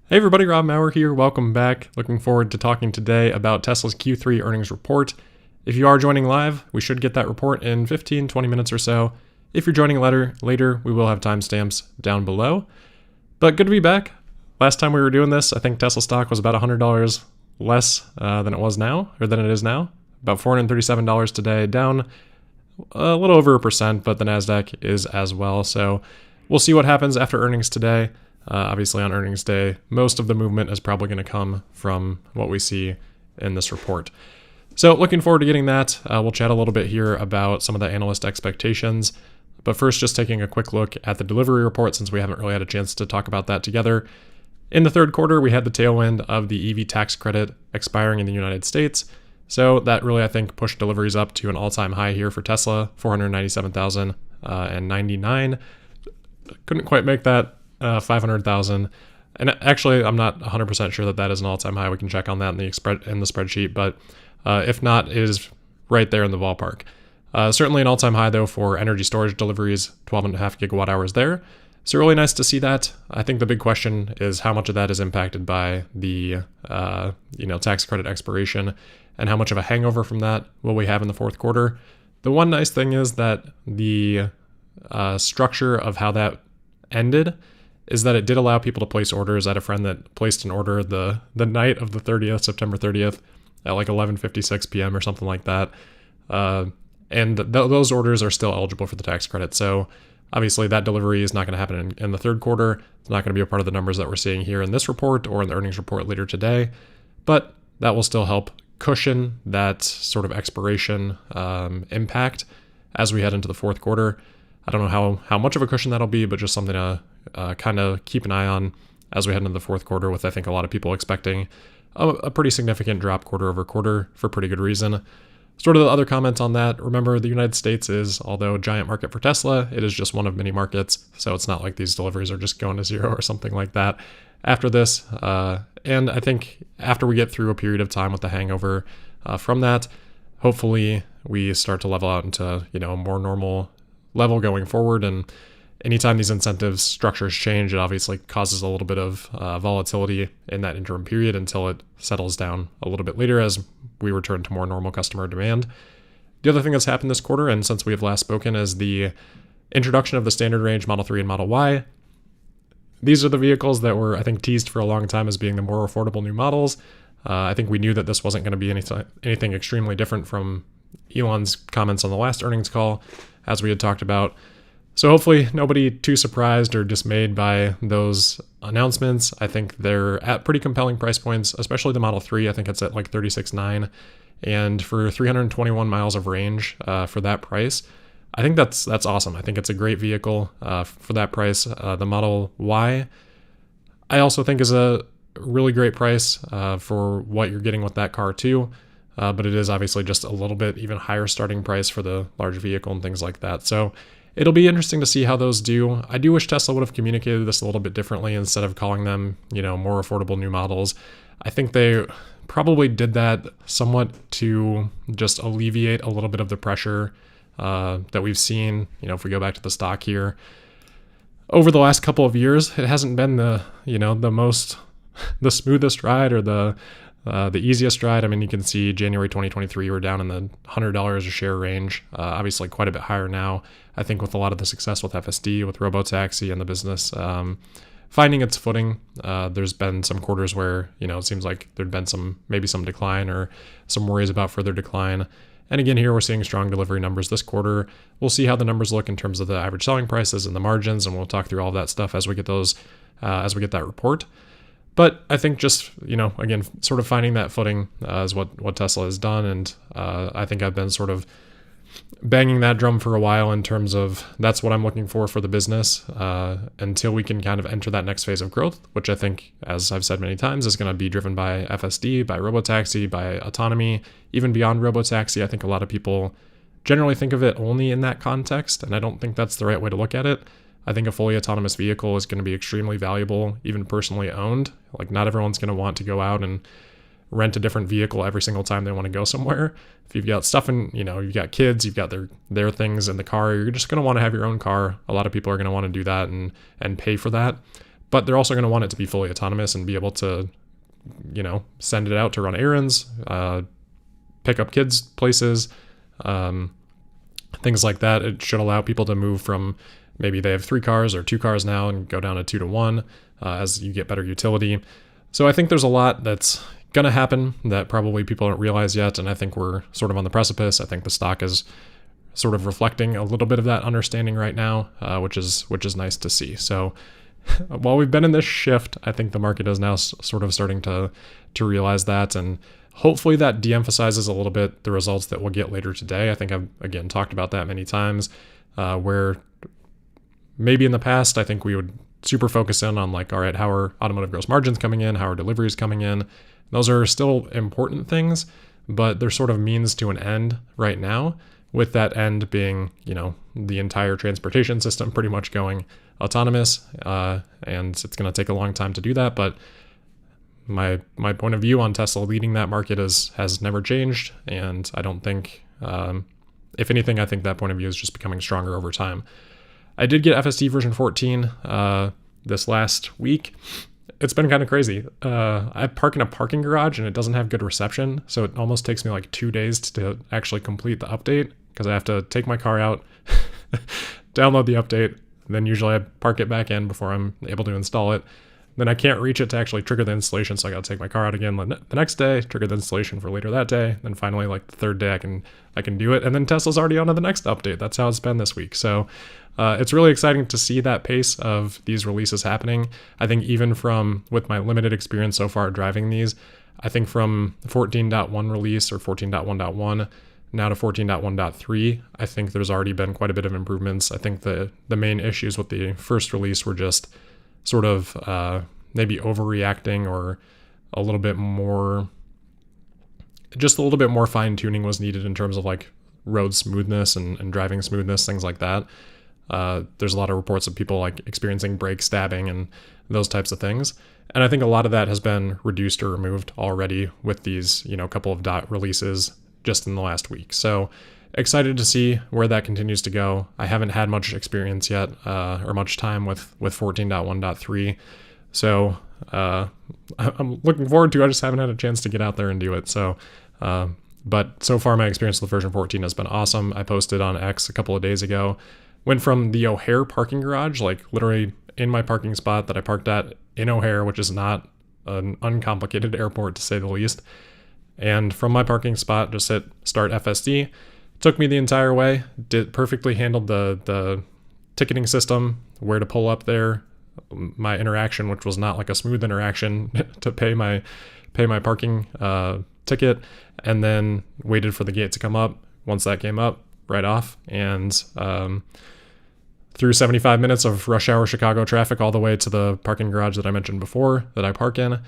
Hey everybody, Rob Maurer here. Welcome back. Looking forward to talking today about Tesla's Q3 earnings report. If you are joining live, we should get that report in 15-20 minutes or so. If you're joining later, we will have timestamps down below. But good to be back. Last time we were doing this, I think Tesla stock was about $100 less than it is now. About $437 today, down a little over 1%, but the Nasdaq is as well. So we'll see what happens after earnings today. Obviously on earnings day, most of the movement is probably going to come from what we see in this report. So looking forward to getting that. We'll chat a little bit here about some of the analyst expectations. But first, just taking a quick look at the delivery report since we haven't really had a chance to talk about that together. In the third quarter, we had the tailwind of the EV tax credit expiring in the United States. So that really, I think, pushed deliveries up to an all-time high here for Tesla, 497,099. Couldn't quite make that 500,000. And actually, I'm not 100% sure that is an all-time high. We can check on that in the spreadsheet, but if not, it is right there in the ballpark. Certainly an all-time high, though, for energy storage deliveries, 12.5 gigawatt hours there. So really nice to see that. I think the big question is how much of that is impacted by the tax credit expiration and how much of a hangover from that will we have in the fourth quarter. The one nice thing is that the structure of how that ended is that it did allow people to place orders. I had a friend that placed an order the night of the 30th, September 30th, at like 11:56 p.m. or something like that. And those orders are still eligible for the tax credit. So obviously that delivery is not going to happen in the third quarter. It's not going to be a part of the numbers that we're seeing here in this report or in the earnings report later today. But that will still help cushion that sort of expiration impact as we head into the fourth quarter. I don't know how much of a cushion that'll be, but just something to kind of keep an eye on as we head into the fourth quarter, with I think a lot of people expecting a pretty significant drop quarter over quarter for pretty good reason. Sort of the other comments on that, remember the United States is, although a giant market for Tesla, it is just one of many markets. So it's not like these deliveries are just going to zero or something like that after this. And I think after we get through a period of time with the hangover from that, hopefully we start to level out into a more normal level going forward. And anytime these incentives structures change, it obviously causes a little bit of volatility in that interim period until it settles down a little bit later as we return to more normal customer demand. The other thing that's happened this quarter, and since we have last spoken, is the introduction of the standard range Model 3 and Model Y. These are the vehicles that were, I think, teased for a long time as being the more affordable new models. I think we knew that this wasn't going to be anything extremely different from Elon's comments on the last earnings call, as we had talked about. So hopefully nobody too surprised or dismayed by those announcements. I think they're at pretty compelling price points, especially the Model 3. I think it's at like $36,900. And for 321 miles of range for that price, I think that's awesome. I think it's a great vehicle for that price. The Model Y, I also think is a really great price for what you're getting with that car too. But it is obviously just a little bit even higher starting price for the large vehicle and things like that. So it'll be interesting to see how those do. I do wish Tesla would have communicated this a little bit differently instead of calling them, more affordable new models. I think they probably did that somewhat to just alleviate a little bit of the pressure that we've seen. If we go back to the stock here over the last couple of years, it hasn't been the smoothest ride or the easiest ride. I mean, you can see January 2023, we're down in the $100 a share range, obviously quite a bit higher now. I think with a lot of the success with FSD, with Robotaxi and the business finding its footing, there's been some quarters where, it seems like there'd been maybe some decline or some worries about further decline. And again, here we're seeing strong delivery numbers this quarter. We'll see how the numbers look in terms of the average selling prices and the margins, and we'll talk through all of that stuff as we get that report. But I think just, again, sort of finding that footing is what Tesla has done. And I think I've been sort of banging that drum for a while in terms of that's what I'm looking for the business until we can kind of enter that next phase of growth, which I think, as I've said many times, is going to be driven by FSD, by Robotaxi, by autonomy, even beyond Robotaxi. I think a lot of people generally think of it only in that context, and I don't think that's the right way to look at it. I think a fully autonomous vehicle is going to be extremely valuable, even personally owned. Like, not everyone's going to want to go out and rent a different vehicle every single time they want to go somewhere. If you've got stuff in, you've got kids, you've got their things in the car, you're just going to want to have your own car. A lot of people are going to want to do that and pay for that. but they're also going to want it to be fully autonomous and be able to, send it out to run errands, pick up kids places, things like that. It should allow people to move from maybe they have 3 cars or 2 cars now and go down to 2 to 1 as you get better utility. So I think there's a lot that's going to happen that probably people don't realize yet, and I think we're sort of on the precipice. I think the stock is sort of reflecting a little bit of that understanding right now, which is nice to see. So while we've been in this shift, I think the market is now sort of starting to realize that, and hopefully that de-emphasizes a little bit the results that we'll get later today. I think I've, again, talked about that many times, where maybe in the past, I think we would super focus in on like, all right, how are automotive gross margins coming in? How are deliveries coming in? Those are still important things, but they're sort of means to an end right now, with that end being, the entire transportation system pretty much going autonomous, and it's going to take a long time to do that. But my point of view on Tesla leading that market has never changed, and I don't think, if anything, I think that point of view is just becoming stronger over time. I did get FSD version 14 this last week. It's been kind of crazy. I park in a parking garage and it doesn't have good reception, so it almost takes me like 2 days to actually complete the update, because I have to take my car out, download the update, then usually I park it back in before I'm able to install it. Then I can't reach it to actually trigger the installation, so I got to take my car out again the next day, trigger the installation for later that day. Then finally, like the 3rd day, I can do it, and then Tesla's already on to the next update. That's how it's been this week. So it's really exciting to see that pace of these releases happening. I think even with my limited experience so far driving these, I think from 14.1 release or 14.1.1 now to 14.1.3, I think there's already been quite a bit of improvements. I think the main issues with the first release were just sort of maybe overreacting, or a little bit more fine tuning was needed in terms of like road smoothness and driving smoothness, things like that. There's a lot of reports of people like experiencing brake stabbing and those types of things. And I think a lot of that has been reduced or removed already with these, couple of dot releases just in the last week. So excited to see where that continues to go. I haven't had much experience yet, or much time with 14.1.3. So I'm looking forward to it. I just haven't had a chance to get out there and do it. So, but so far my experience with version 14 has been awesome. I posted on X a couple of days ago. Went from the O'Hare parking garage, like literally in my parking spot that I parked at in O'Hare, which is not an uncomplicated airport to say the least. And from my parking spot, just hit start FSD. Took me the entire way, handled the ticketing system, where to pull up there, my interaction, which was not like a smooth interaction to pay my parking ticket, and then waited for the gate to come up. Once that came up, right off, and through 75 minutes of rush hour Chicago traffic all the way to the parking garage that I mentioned before that I park in,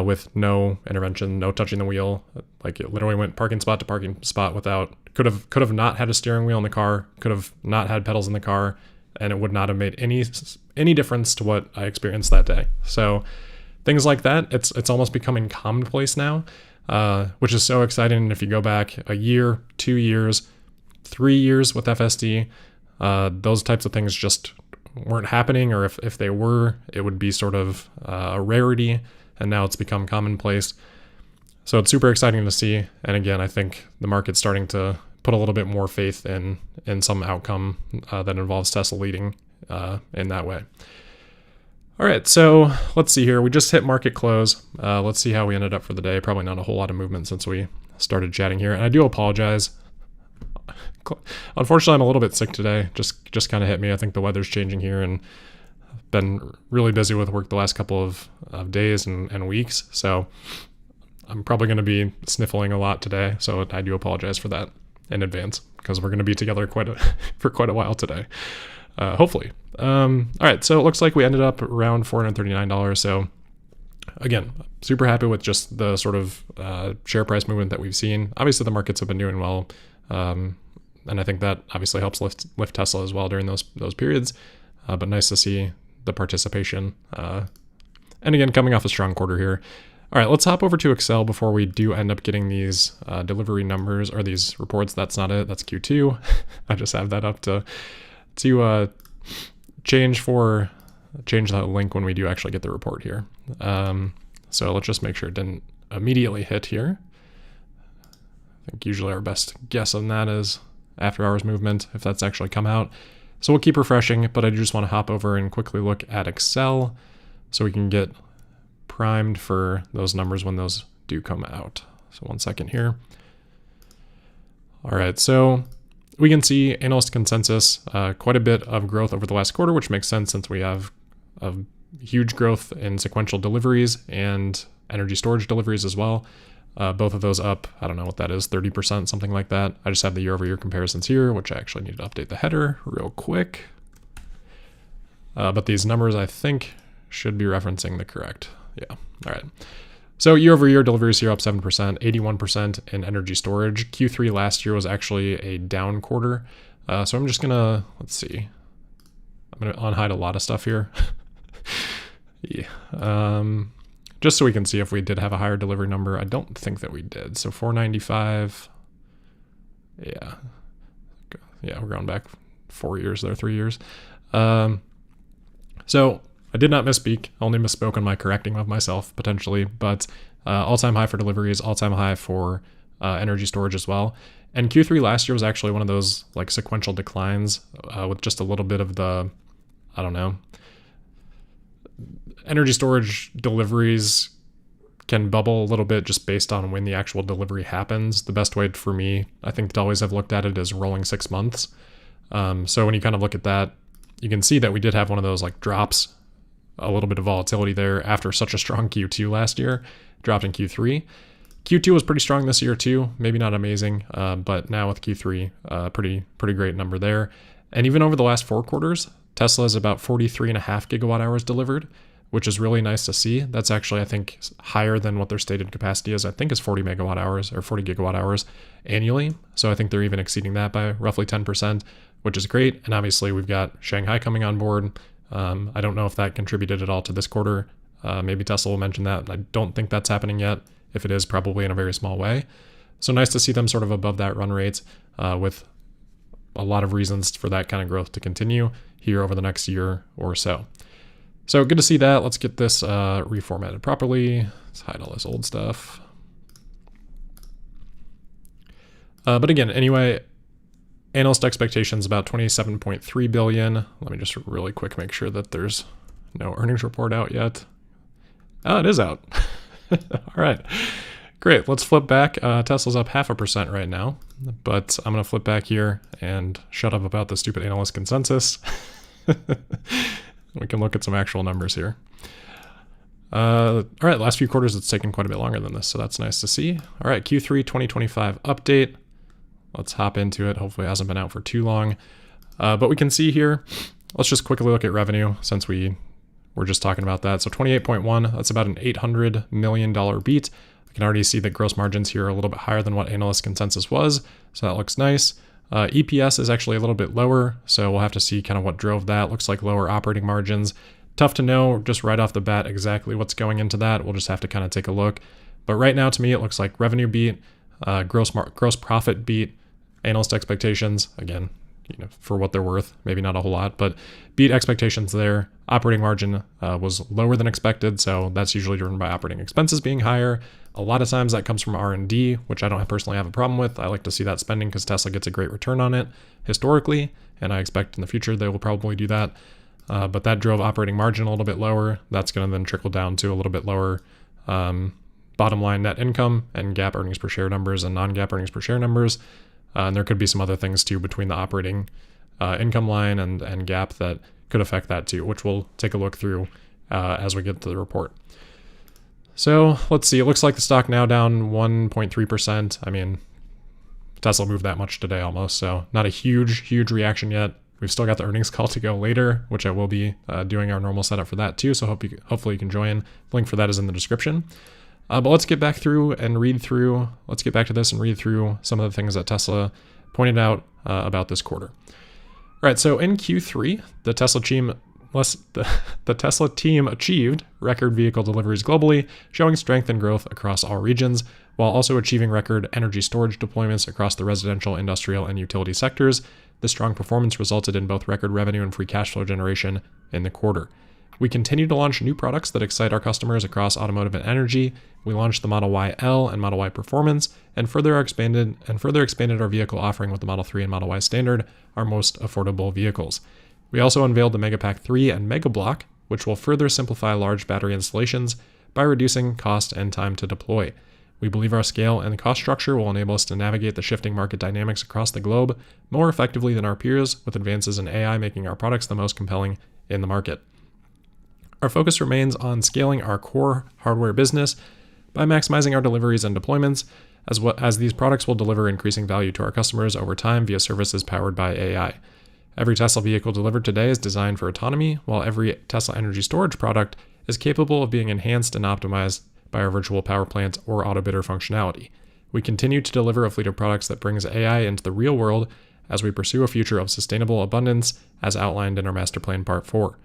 with no intervention, no touching the wheel. Like it literally went parking spot to parking spot without, could have not had a steering wheel in the car, could have not had pedals in the car, and it would not have made any difference to what I experienced that day. So things like that, it's almost becoming commonplace now, which is so exciting. And if you go back a year, 2 years, 3 years with FSD, those types of things just weren't happening, or if they were, it would be sort of a rarity, and now it's become commonplace. So it's super exciting to see. And again, I think the market's starting to put a little bit more faith in some outcome that involves Tesla leading in that way. All right, so let's see here. We just hit market close. Let's see how we ended up for the day. Probably not a whole lot of movement since we started chatting here. And I do apologize. Unfortunately, I'm a little bit sick today. Just kind of hit me. I think the weather's changing here, and been really busy with work the last couple of days and weeks. So I'm probably going to be sniffling a lot today. So I do apologize for that in advance, because we're going to be together for quite a while today, hopefully. All right, so it looks like we ended up around $439. So again, super happy with just the sort of share price movement that we've seen. Obviously, the markets have been doing well, and I think that obviously helps lift Tesla as well during those periods. But nice to see the participation. And again, coming off a strong quarter here. All right, let's hop over to Excel before we do end up getting these delivery numbers or these reports. That's not it. That's Q2. I just have that up to change for change the link when we do actually get the report here. So let's just make sure it didn't immediately hit here. I think usually our best guess on that is after hours movement, if that's actually come out. So we'll keep refreshing, but I just want to hop over and quickly look at Excel so we can get primed for those numbers when those do come out. So 1 second here. All right, so we can see analyst consensus, quite a bit of growth over the last quarter, which makes sense since we have a huge growth in sequential deliveries and energy storage deliveries as well. Both of those up, I don't know what that is, 30%, something like that. I just have the year-over-year comparisons here, which I actually need to update the header real quick. But these numbers, I think, should be referencing the correct. Yeah, all right. So year-over-year deliveries here up 7%, 81% in energy storage. Q3 last year was actually a down quarter. So I'm just gonna, let's see. I'm gonna unhide a lot of stuff here. Yeah. Just so we can see if we did have a higher delivery number. I don't think that we did. So 495. Yeah. Yeah, we're going back 4 years there, 3 years. So I did not misspeak. Only misspoke on my correcting of myself, potentially. But all-time high for deliveries, all-time high for energy storage as well. And Q3 last year was actually one of those like sequential declines with just a little bit of the, I don't know, energy storage deliveries can bubble a little bit just based on when the actual delivery happens. The best way for me, I think, to always have looked at it is rolling 6 months. So when you kind of look at that, you can see that we did have one of those like drops, a little bit of volatility there after such a strong Q2 last year, dropped in Q3. Q2 was pretty strong this year too, maybe not amazing, but now with Q3, pretty great number there. And even over the last 4 quarters, Tesla is about 43.5 gigawatt hours delivered, which is really nice to see. That's actually, I think, higher than what their stated capacity is. I think is 40 megawatt hours or 40 gigawatt hours annually. So I think they're even exceeding that by roughly 10%, which is great. And obviously we've got Shanghai coming on board. I don't know if that contributed at all to this quarter. Maybe Tesla will mention that. I don't think that's happening yet. If it is, probably in a very small way. So nice to see them sort of above that run rate with a lot of reasons for that kind of growth to continue here over the next year or so. So good to see that. Let's get this reformatted properly. Let's hide all this old stuff. But again, anyway, analyst expectations about 27.3 billion. Let me just really quick make sure that there's no earnings report out yet. Oh, it is out. All right, great. Let's flip back. Tesla's up 0.5% right now, but I'm going to flip back here and shut up about the stupid analyst consensus. We can look at some actual numbers here. All right, last few quarters it's taken quite a bit longer than this, so that's nice to see. All right, Q3 2025 update. Let's hop into it. Hopefully it hasn't been out for too long. But we can see here, let's just quickly look at revenue since we were just talking about that. So 28.1, that's about an $800 million beat. I can already see that gross margins here are a little bit higher than what analyst consensus was, so that looks nice. EPS is actually a little bit lower, so we'll have to see kind of what drove that. Looks like lower operating margins. Tough to know just right off the bat exactly what's going into that. We'll just have to kind of take a look. But right now, to me, it looks like revenue beat, gross profit beat, analyst expectations, again, for what they're worth, maybe not a whole lot, but beat expectations there. Operating margin was lower than expected, so that's usually driven by operating expenses being higher. A lot of times that comes from R&D, which I don't personally have a problem with. I like to see that spending because Tesla gets a great return on it historically, and I expect in the future they will probably do that. But that drove operating margin a little bit lower. That's going to then trickle down to a little bit lower bottom line net income and GAAP earnings per share numbers and non-GAAP earnings per share numbers. And there could be some other things too between the operating income line and GAAP that could affect that too, which we'll take a look through as we get to the report. So let's see, it looks like the stock now down 1.3%. I mean, Tesla moved that much today almost, so not a huge reaction yet. We've still got the earnings call to go later, which I will be doing our normal setup for that too, so hopefully you can join. The link for that is in the description. But let's get back through and read through, let's get back to this and read through some of the things that Tesla pointed out about this quarter. All right, so in Q3, the Tesla team achieved record vehicle deliveries globally, showing strength and growth across all regions, while also achieving record energy storage deployments across the residential, industrial, and utility sectors. The strong performance resulted in both record revenue and free cash flow generation in the quarter. We continue to launch new products that excite our customers across automotive and energy. We launched the Model Y L and Model Y Performance, and further expanded our vehicle offering with the Model 3 and Model Y Standard, our most affordable vehicles. We also unveiled the Megapack 3 and Mega Block, which will further simplify large battery installations by reducing cost and time to deploy. We believe our scale and cost structure will enable us to navigate the shifting market dynamics across the globe more effectively than our peers, with advances in AI making our products the most compelling in the market. Our focus remains on scaling our core hardware business by maximizing our deliveries and deployments, as these products will deliver increasing value to our customers over time via services powered by AI. Every Tesla vehicle delivered today is designed for autonomy, while every Tesla energy storage product is capable of being enhanced and optimized by our virtual power plant or autobidder functionality. We continue to deliver a fleet of products that brings AI into the real world as we pursue a future of sustainable abundance as outlined in our Master Plan Part 4.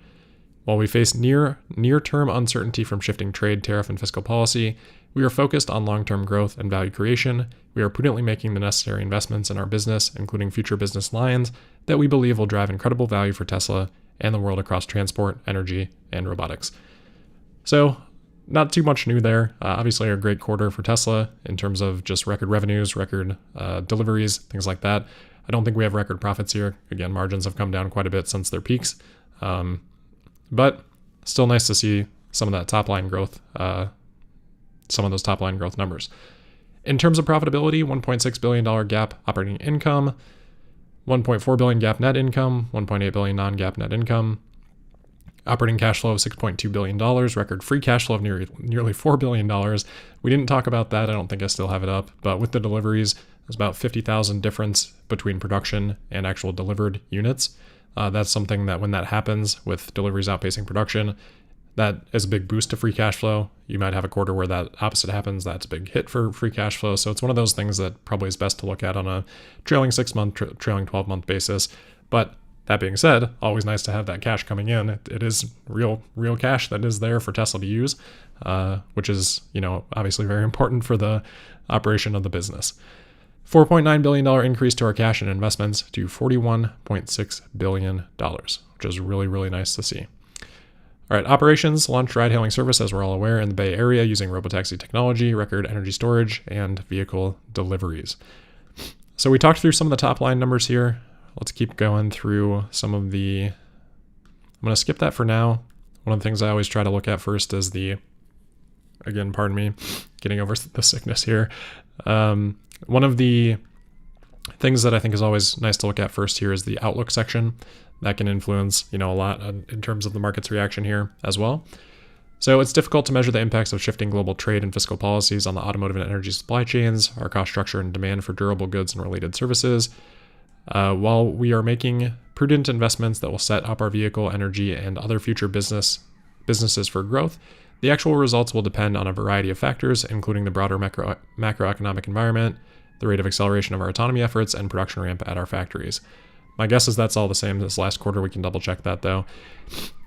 While we face near-term uncertainty from shifting trade, tariff, and fiscal policy, we are focused on long-term growth and value creation. We are prudently making the necessary investments in our business, including future business lines, that we believe will drive incredible value for Tesla and the world across transport, energy, and robotics. So, not too much new there. Obviously, a great quarter for Tesla in terms of just record revenues, record deliveries, things like that. I don't think we have record profits here. Again, margins have come down quite a bit since their peaks. But still nice to see some of that top line growth, some of those top line growth numbers. In terms of profitability, $1.6 billion GAAP operating income, $1.4 billion GAAP net income, $1.8 billion non-GAAP net income, operating cash flow of $6.2 billion, record free cash flow of nearly $4 billion. We didn't talk about that. I don't think I still have it up, but with the deliveries, there's about 50,000 difference between production and actual delivered units. That's something that when that happens with deliveries outpacing production, that is a big boost to free cash flow. You might have a quarter where that opposite happens. That's a big hit for free cash flow. So it's one of those things that probably is best to look at on a trailing 6-month, trailing 12-month basis. But that being said, always nice to have that cash coming in. It is real cash that is there for Tesla to use, which is, obviously very important for the operation of the business. $4.9 billion increase to our cash and investments to $41.6 billion, which is really, really nice to see. All right, operations, launched ride-hailing service, as we're all aware, in the Bay Area using robotaxi technology, record energy storage, and vehicle deliveries. So we talked through some of the top-line numbers here. Let's keep going through some of the... I'm going to skip that for now. One of the things I always try to look at first is again, pardon me, getting over the sickness here. One of the things that I think is always nice to look at first here is the outlook section. That can influence, a lot in terms of the market's reaction here as well. So it's difficult to measure the impacts of shifting global trade and fiscal policies on the automotive and energy supply chains, our cost structure and demand for durable goods and related services. While we are making prudent investments that will set up our vehicle, energy, and other future businesses for growth, the actual results will depend on a variety of factors, including the broader macroeconomic environment, the rate of acceleration of our autonomy efforts, and production ramp at our factories. My guess is that's all the same as last quarter. We can double check that though.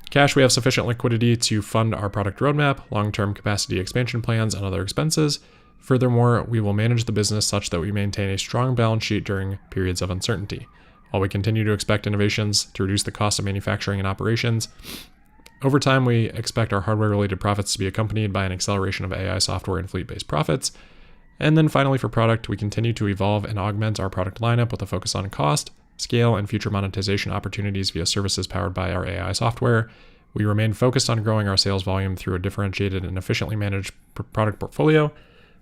Cash, we have sufficient liquidity to fund our product roadmap, long-term capacity expansion plans, and other expenses. Furthermore, we will manage the business such that we maintain a strong balance sheet during periods of uncertainty. While we continue to expect innovations to reduce the cost of manufacturing and operations, over time we expect our hardware-related profits to be accompanied by an acceleration of AI software and fleet-based profits. And then finally for product, we continue to evolve and augment our product lineup with a focus on cost, scale, and future monetization opportunities via services powered by our AI software. We remain focused on growing our sales volume through a differentiated and efficiently managed product portfolio,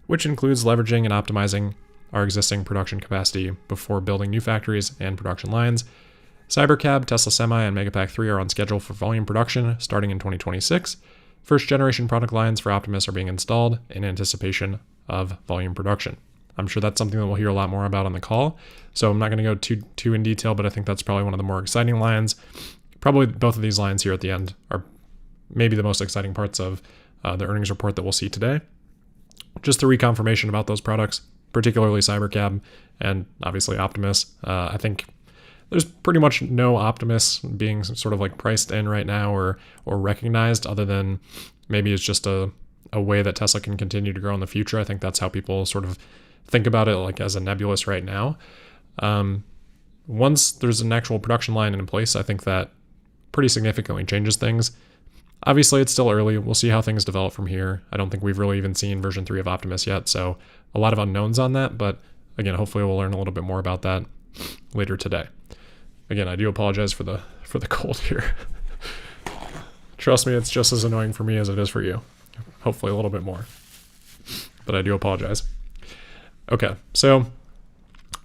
which includes leveraging and optimizing our existing production capacity before building new factories and production lines. Cybercab, Tesla Semi, and Megapack 3 are on schedule for volume production starting in 2026. First generation product lines for Optimus are being installed in anticipation of volume production. I'm sure that's something that we'll hear a lot more about on the call, so I'm not going to go too in detail, but I think that's probably one of the more exciting lines. Probably both of these lines here at the end are maybe the most exciting parts of the earnings report that we'll see today. Just the reconfirmation about those products, particularly Cybercab and obviously Optimus. I think there's pretty much no Optimus being sort of like priced in right now or recognized, other than maybe it's just a way that Tesla can continue to grow in the future. I think that's how people sort of think about it, like as a nebulous right now. Once there's an actual production line in place, I think that pretty significantly changes things. Obviously, it's still early. We'll see how things develop from here. I don't think we've really even seen version 3 of Optimus yet, so a lot of unknowns on that, but again, hopefully we'll learn a little bit more about that later today. Again, I do apologize for the cold here. Trust me, it's just as annoying for me as it is for you. Hopefully a little bit more. But I do apologize. Okay, so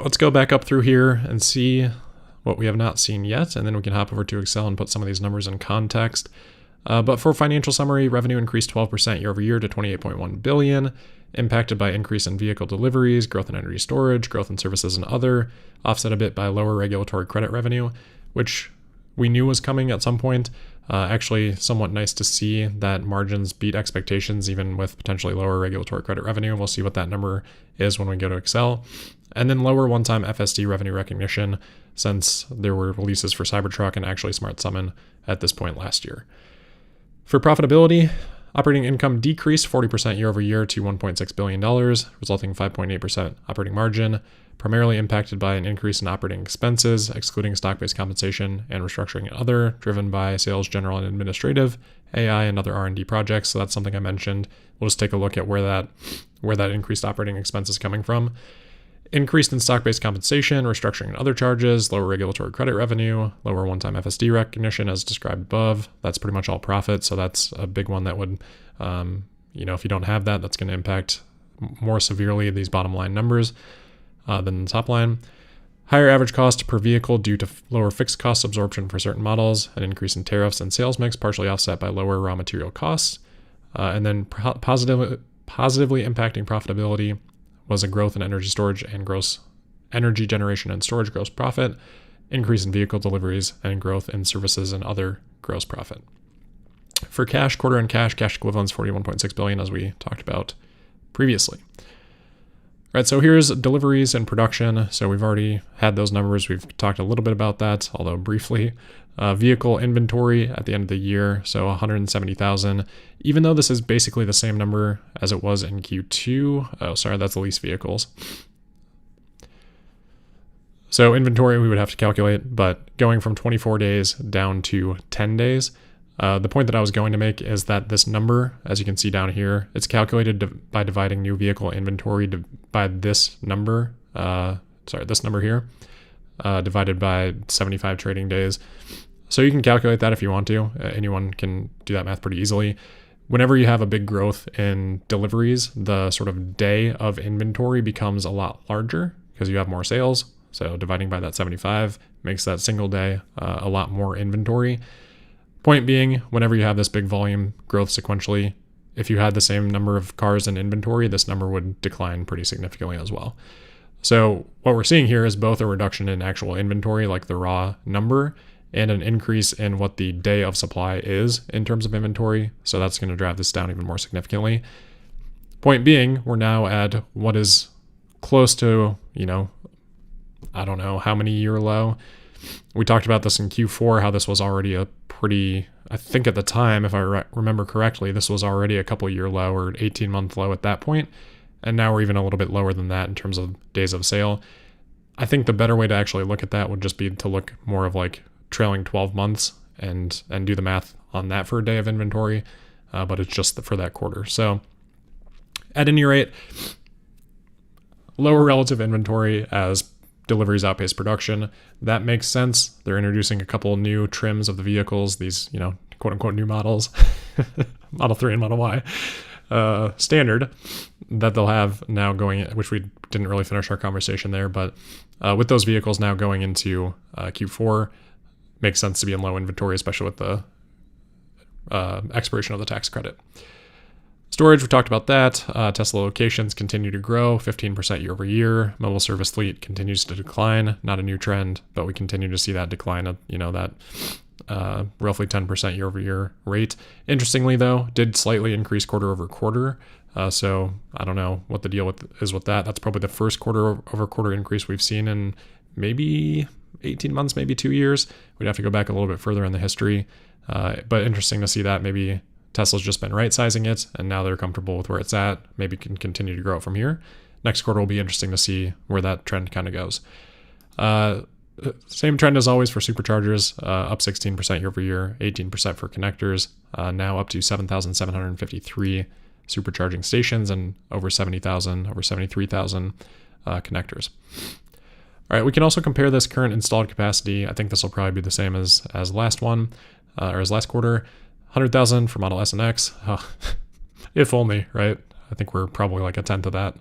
let's go back up through here and see what we have not seen yet, and then we can hop over to Excel and put some of these numbers in context. But for financial summary, revenue increased 12% year over year to $28.1 billion, impacted by increase in vehicle deliveries, growth in energy storage, growth in services and other, offset a bit by lower regulatory credit revenue, which we knew was coming at some point. Actually, somewhat nice to see that margins beat expectations, even with potentially lower regulatory credit revenue. We'll see what that number is when we go to Excel. And then lower one-time FSD revenue recognition, since there were releases for Cybertruck and actually Smart Summon at this point last year. For profitability, operating income decreased 40% year over year to $1.6 billion, resulting in 5.8% operating margin, primarily impacted by an increase in operating expenses, excluding stock-based compensation and restructuring and other, driven by sales, general, and administrative, AI, and other R&D projects. So that's something I mentioned. We'll just take a look at where that increased operating expense is coming from. Increased in stock-based compensation, restructuring and other charges, lower regulatory credit revenue, lower one-time FSD recognition as described above. That's pretty much all profit. So that's a big one that would, if you don't have that, that's going to impact more severely these bottom line numbers than the top line. Higher average cost per vehicle due to lower fixed cost absorption for certain models, an increase in tariffs and sales mix, partially offset by lower raw material costs. And then positively impacting profitability was a growth in energy storage and energy generation and storage gross profit, increase in vehicle deliveries, and growth in services and other gross profit. For cash, quarter-end cash equivalents, $41.6 billion, as we talked about previously. Right, so here's deliveries and production. So we've already had those numbers. We've talked a little bit about that, although briefly. Vehicle inventory at the end of the year, so 170,000. Even though this is basically the same number as it was in Q2. Oh, sorry, that's the leased vehicles. So inventory we would have to calculate, but going from 24 days down to 10 days. The point that I was going to make is that this number, as you can see down here, it's calculated by dividing new vehicle inventory by this number. This number here, divided by 75 trading days. So you can calculate that if you want to. Anyone can do that math pretty easily. Whenever you have a big growth in deliveries, the sort of day of inventory becomes a lot larger because you have more sales. So dividing by that 75 makes that single day a lot more inventory. Point being, whenever you have this big volume growth sequentially, if you had the same number of cars in inventory, this number would decline pretty significantly as well. So what we're seeing here is both a reduction in actual inventory, like the raw number, and an increase in what the day of supply is in terms of inventory. So that's going to drive this down even more significantly. Point being, we're now at what is close to, I don't know how many year low. We talked about this in Q4, how this was already a pretty, I think at the time, if I remember correctly, this was already a couple year low or 18-month low at that point. And now we're even a little bit lower than that in terms of days of sale. I think the better way to actually look at that would just be to look more of like trailing 12 months and do the math on that for a day of inventory. But it's just for that quarter. So at any rate, lower relative inventory as deliveries outpace production. That makes sense. They're introducing a couple new trims of the vehicles, these, quote unquote new models, Model 3 and Model Y, standard that they'll have now going, which we didn't really finish our conversation there, but with those vehicles now going into Q4, makes sense to be in low inventory, especially with the expiration of the tax credit. Storage, we talked about that. Tesla locations continue to grow 15% year over year. Mobile service fleet continues to decline. Not a new trend, but we continue to see that decline of, that roughly 10% year over year rate. Interestingly, though, did slightly increase quarter over quarter. So I don't know what the deal is with that. That's probably the first quarter over quarter increase we've seen in maybe 18 months, maybe 2 years. We'd have to go back a little bit further in the history. But interesting to see that maybe Tesla's just been right-sizing it, and now they're comfortable with where it's at. Maybe can continue to grow it from here. Next quarter will be interesting to see where that trend kind of goes. Same trend as always for superchargers, up 16% year over year, 18% for connectors, now up to 7,753 supercharging stations and over 73,000 connectors. All right, we can also compare this current installed capacity. I think this will probably be the same as last one, or as last quarter. 100,000 for Model S and X. If only, right? I think we're probably like a tenth of that.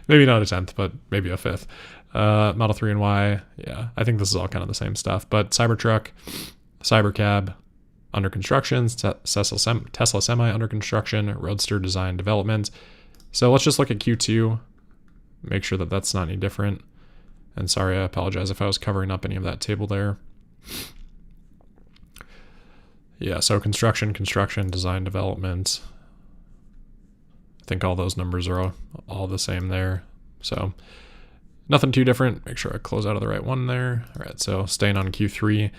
Maybe not a tenth, but maybe a fifth. Model 3 and Y, yeah, I think this is all kind of the same stuff. But Cybertruck, Cybercab, under construction, Tesla Semi under construction, Roadster design development. So let's just look at Q2, make sure that that's not any different. And sorry, I apologize if I was covering up any of that table there. Yeah, so construction, design development. I think all those numbers are all the same there. So nothing too different. Make sure I close out of the right one there. All right, so staying on Q3,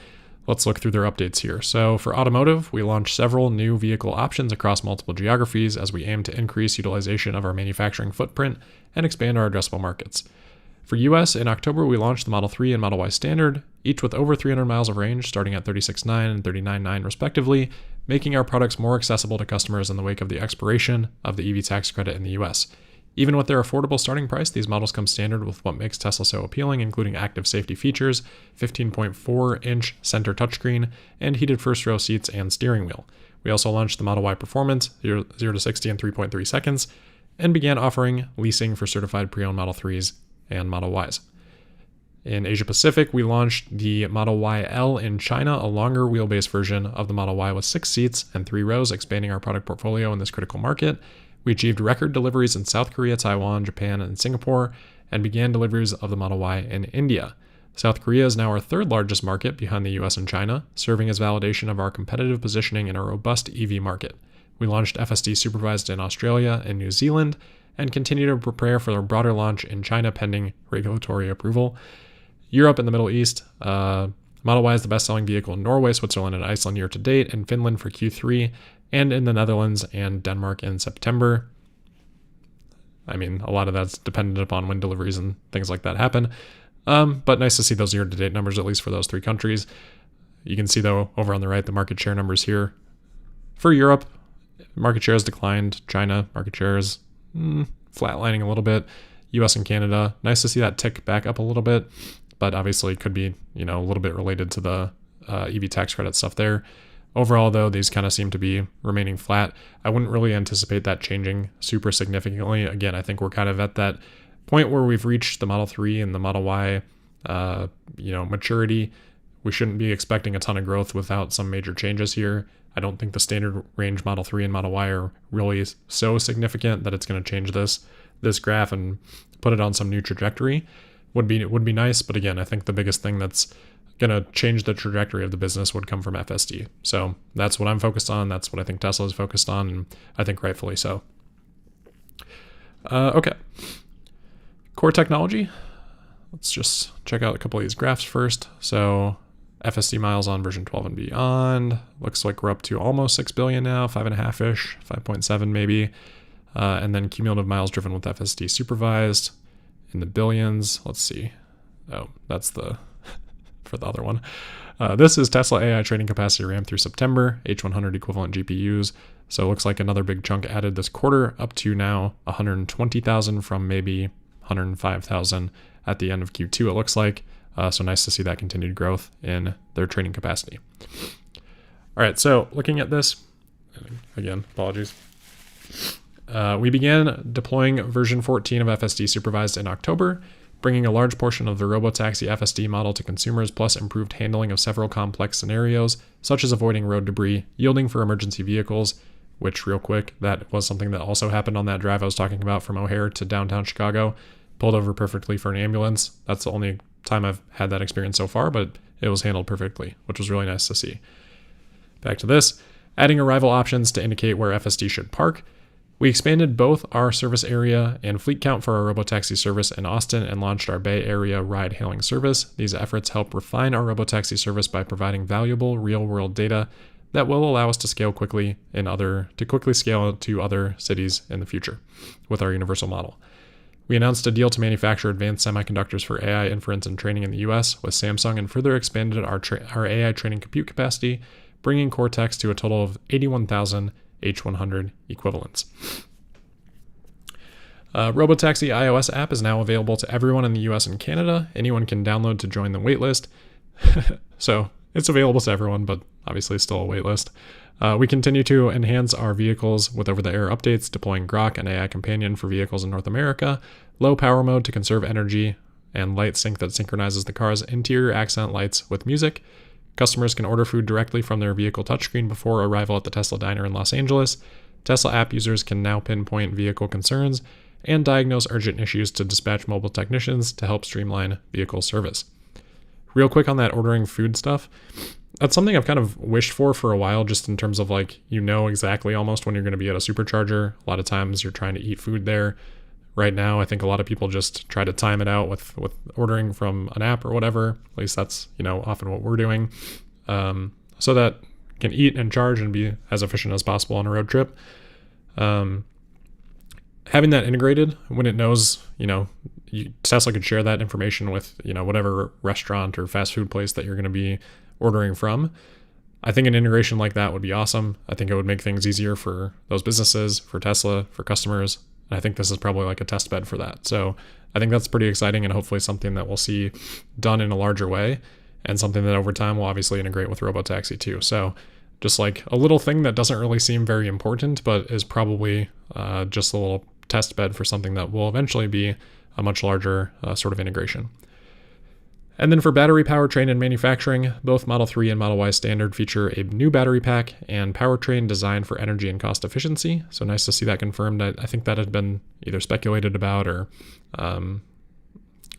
let's look through their updates here. So for automotive, we launched several new vehicle options across multiple geographies as we aim to increase utilization of our manufacturing footprint and expand our addressable markets. For US, in October, we launched the Model 3 and Model Y Standard, each with over 300 miles of range, starting at 36.9 and 39.9 respectively, making our products more accessible to customers in the wake of the expiration of the EV tax credit in the US. Even with their affordable starting price, these models come standard with what makes Tesla so appealing, including active safety features, 15.4-inch center touchscreen, and heated first-row seats and steering wheel. We also launched the Model Y Performance, 0 to 60 in 3.3 seconds, and began offering leasing for certified pre-owned Model 3s and Model Ys. In Asia Pacific, we launched the Model YL in China, a longer wheelbase version of the Model Y with 6 seats and 3 rows, expanding our product portfolio in this critical market. We achieved record deliveries in South Korea, Taiwan, Japan, and Singapore, and began deliveries of the Model Y in India. South Korea is now our third largest market behind the US and China, serving as validation of our competitive positioning in a robust EV market. We launched FSD supervised in Australia and New Zealand, and continue to prepare for a broader launch in China pending regulatory approval. Europe and the Middle East, Model Y is the best-selling vehicle in Norway, Switzerland, and Iceland year to date, and Finland for Q3, and in the Netherlands and Denmark in September. I mean, a lot of that's dependent upon when deliveries and things like that happen, but nice to see those year-to-date numbers, at least for those 3 countries. You can see, though, over on the right, the market share numbers here. For Europe, market share has declined. China, market share is flatlining a little bit. US and Canada, nice to see that tick back up a little bit, but obviously it could be, a little bit related to the EV tax credit stuff there. Overall, though, these kind of seem to be remaining flat. I wouldn't really anticipate that changing super significantly. Again, I think we're kind of at that point where we've reached the Model 3 and the Model Y, maturity. We shouldn't be expecting a ton of growth without some major changes here. I don't think the standard range Model 3 and Model Y are really so significant that it's going to change this graph and put it on some new trajectory. Would be nice, but again, I think the biggest thing that's going to change the trajectory of the business would come from FSD. So that's what I'm focused on. That's what I think Tesla is focused on, and I think rightfully so. Okay. Core technology. Let's just check out a couple of these graphs first. So FSD miles on version 12 and beyond. Looks like we're up to almost 6 billion now, 5.5-ish, 5.7 maybe. And then cumulative miles driven with FSD supervised in the billions. Let's see. Oh, that's for the other one. This is Tesla AI training capacity ramped through September, H100 equivalent GPUs. So it looks like another big chunk added this quarter, up to now 120,000 from maybe 105,000 at the end of Q2, it looks like. So nice to see that continued growth in their training capacity. All right, so looking at this, again, apologies. We began deploying version 14 of FSD supervised in October, bringing a large portion of the Robotaxi FSD model to consumers, plus improved handling of several complex scenarios, such as avoiding road debris, yielding for emergency vehicles, which, real quick, that was something that also happened on that drive I was talking about from O'Hare to downtown Chicago. Pulled over perfectly for an ambulance. That's the only time I've had that experience so far, but it was handled perfectly, which was really nice to see. Back to this, adding arrival options to indicate where FSD should park. We expanded both our service area and fleet count for our Robotaxi service in Austin and launched our Bay Area ride-hailing service. These efforts help refine our Robotaxi service by providing valuable real-world data that will allow us to scale quickly scale to other cities in the future with our universal model. We announced a deal to manufacture advanced semiconductors for AI inference and training in the US with Samsung and further expanded our AI training compute capacity, bringing Cortex to a total of 81,000 H100 equivalents. Robotaxi iOS app is now available to everyone in the US and Canada. Anyone can download to join the waitlist. So it's available to everyone, but obviously still a waitlist. We continue to enhance our vehicles with over-the-air updates, deploying Grok and AI Companion for vehicles in North America, low power mode to conserve energy, and light sync that synchronizes the car's interior accent lights with music. Customers can order food directly from their vehicle touchscreen before arrival at the Tesla Diner in Los Angeles. Tesla app users can now pinpoint vehicle concerns and diagnose urgent issues to dispatch mobile technicians to help streamline vehicle service. Real quick on that ordering food stuff, that's something I've kind of wished for a while, just in terms of like, you know exactly almost when you're going to be at a supercharger. A lot of times you're trying to eat food there. Right now, I think a lot of people just try to time it out with ordering from an app or whatever. At least that's, often what we're doing. So that can eat and charge and be as efficient as possible on a road trip. Having that integrated when it knows, Tesla could share that information with, whatever restaurant or fast food place that you're going to be ordering from. I think an integration like that would be awesome. I think it would make things easier for those businesses, for Tesla, for customers. And I think this is probably like a test bed for that. So I think that's pretty exciting and hopefully something that we'll see done in a larger way and something that over time will obviously integrate with Robotaxi too. So just like a little thing that doesn't really seem very important, but is probably just a little test bed for something that will eventually be a much larger sort of integration. And then for battery powertrain and manufacturing, both Model 3 and Model Y Standard feature a new battery pack and powertrain designed for energy and cost efficiency. So nice to see that confirmed. I think that had been either speculated about or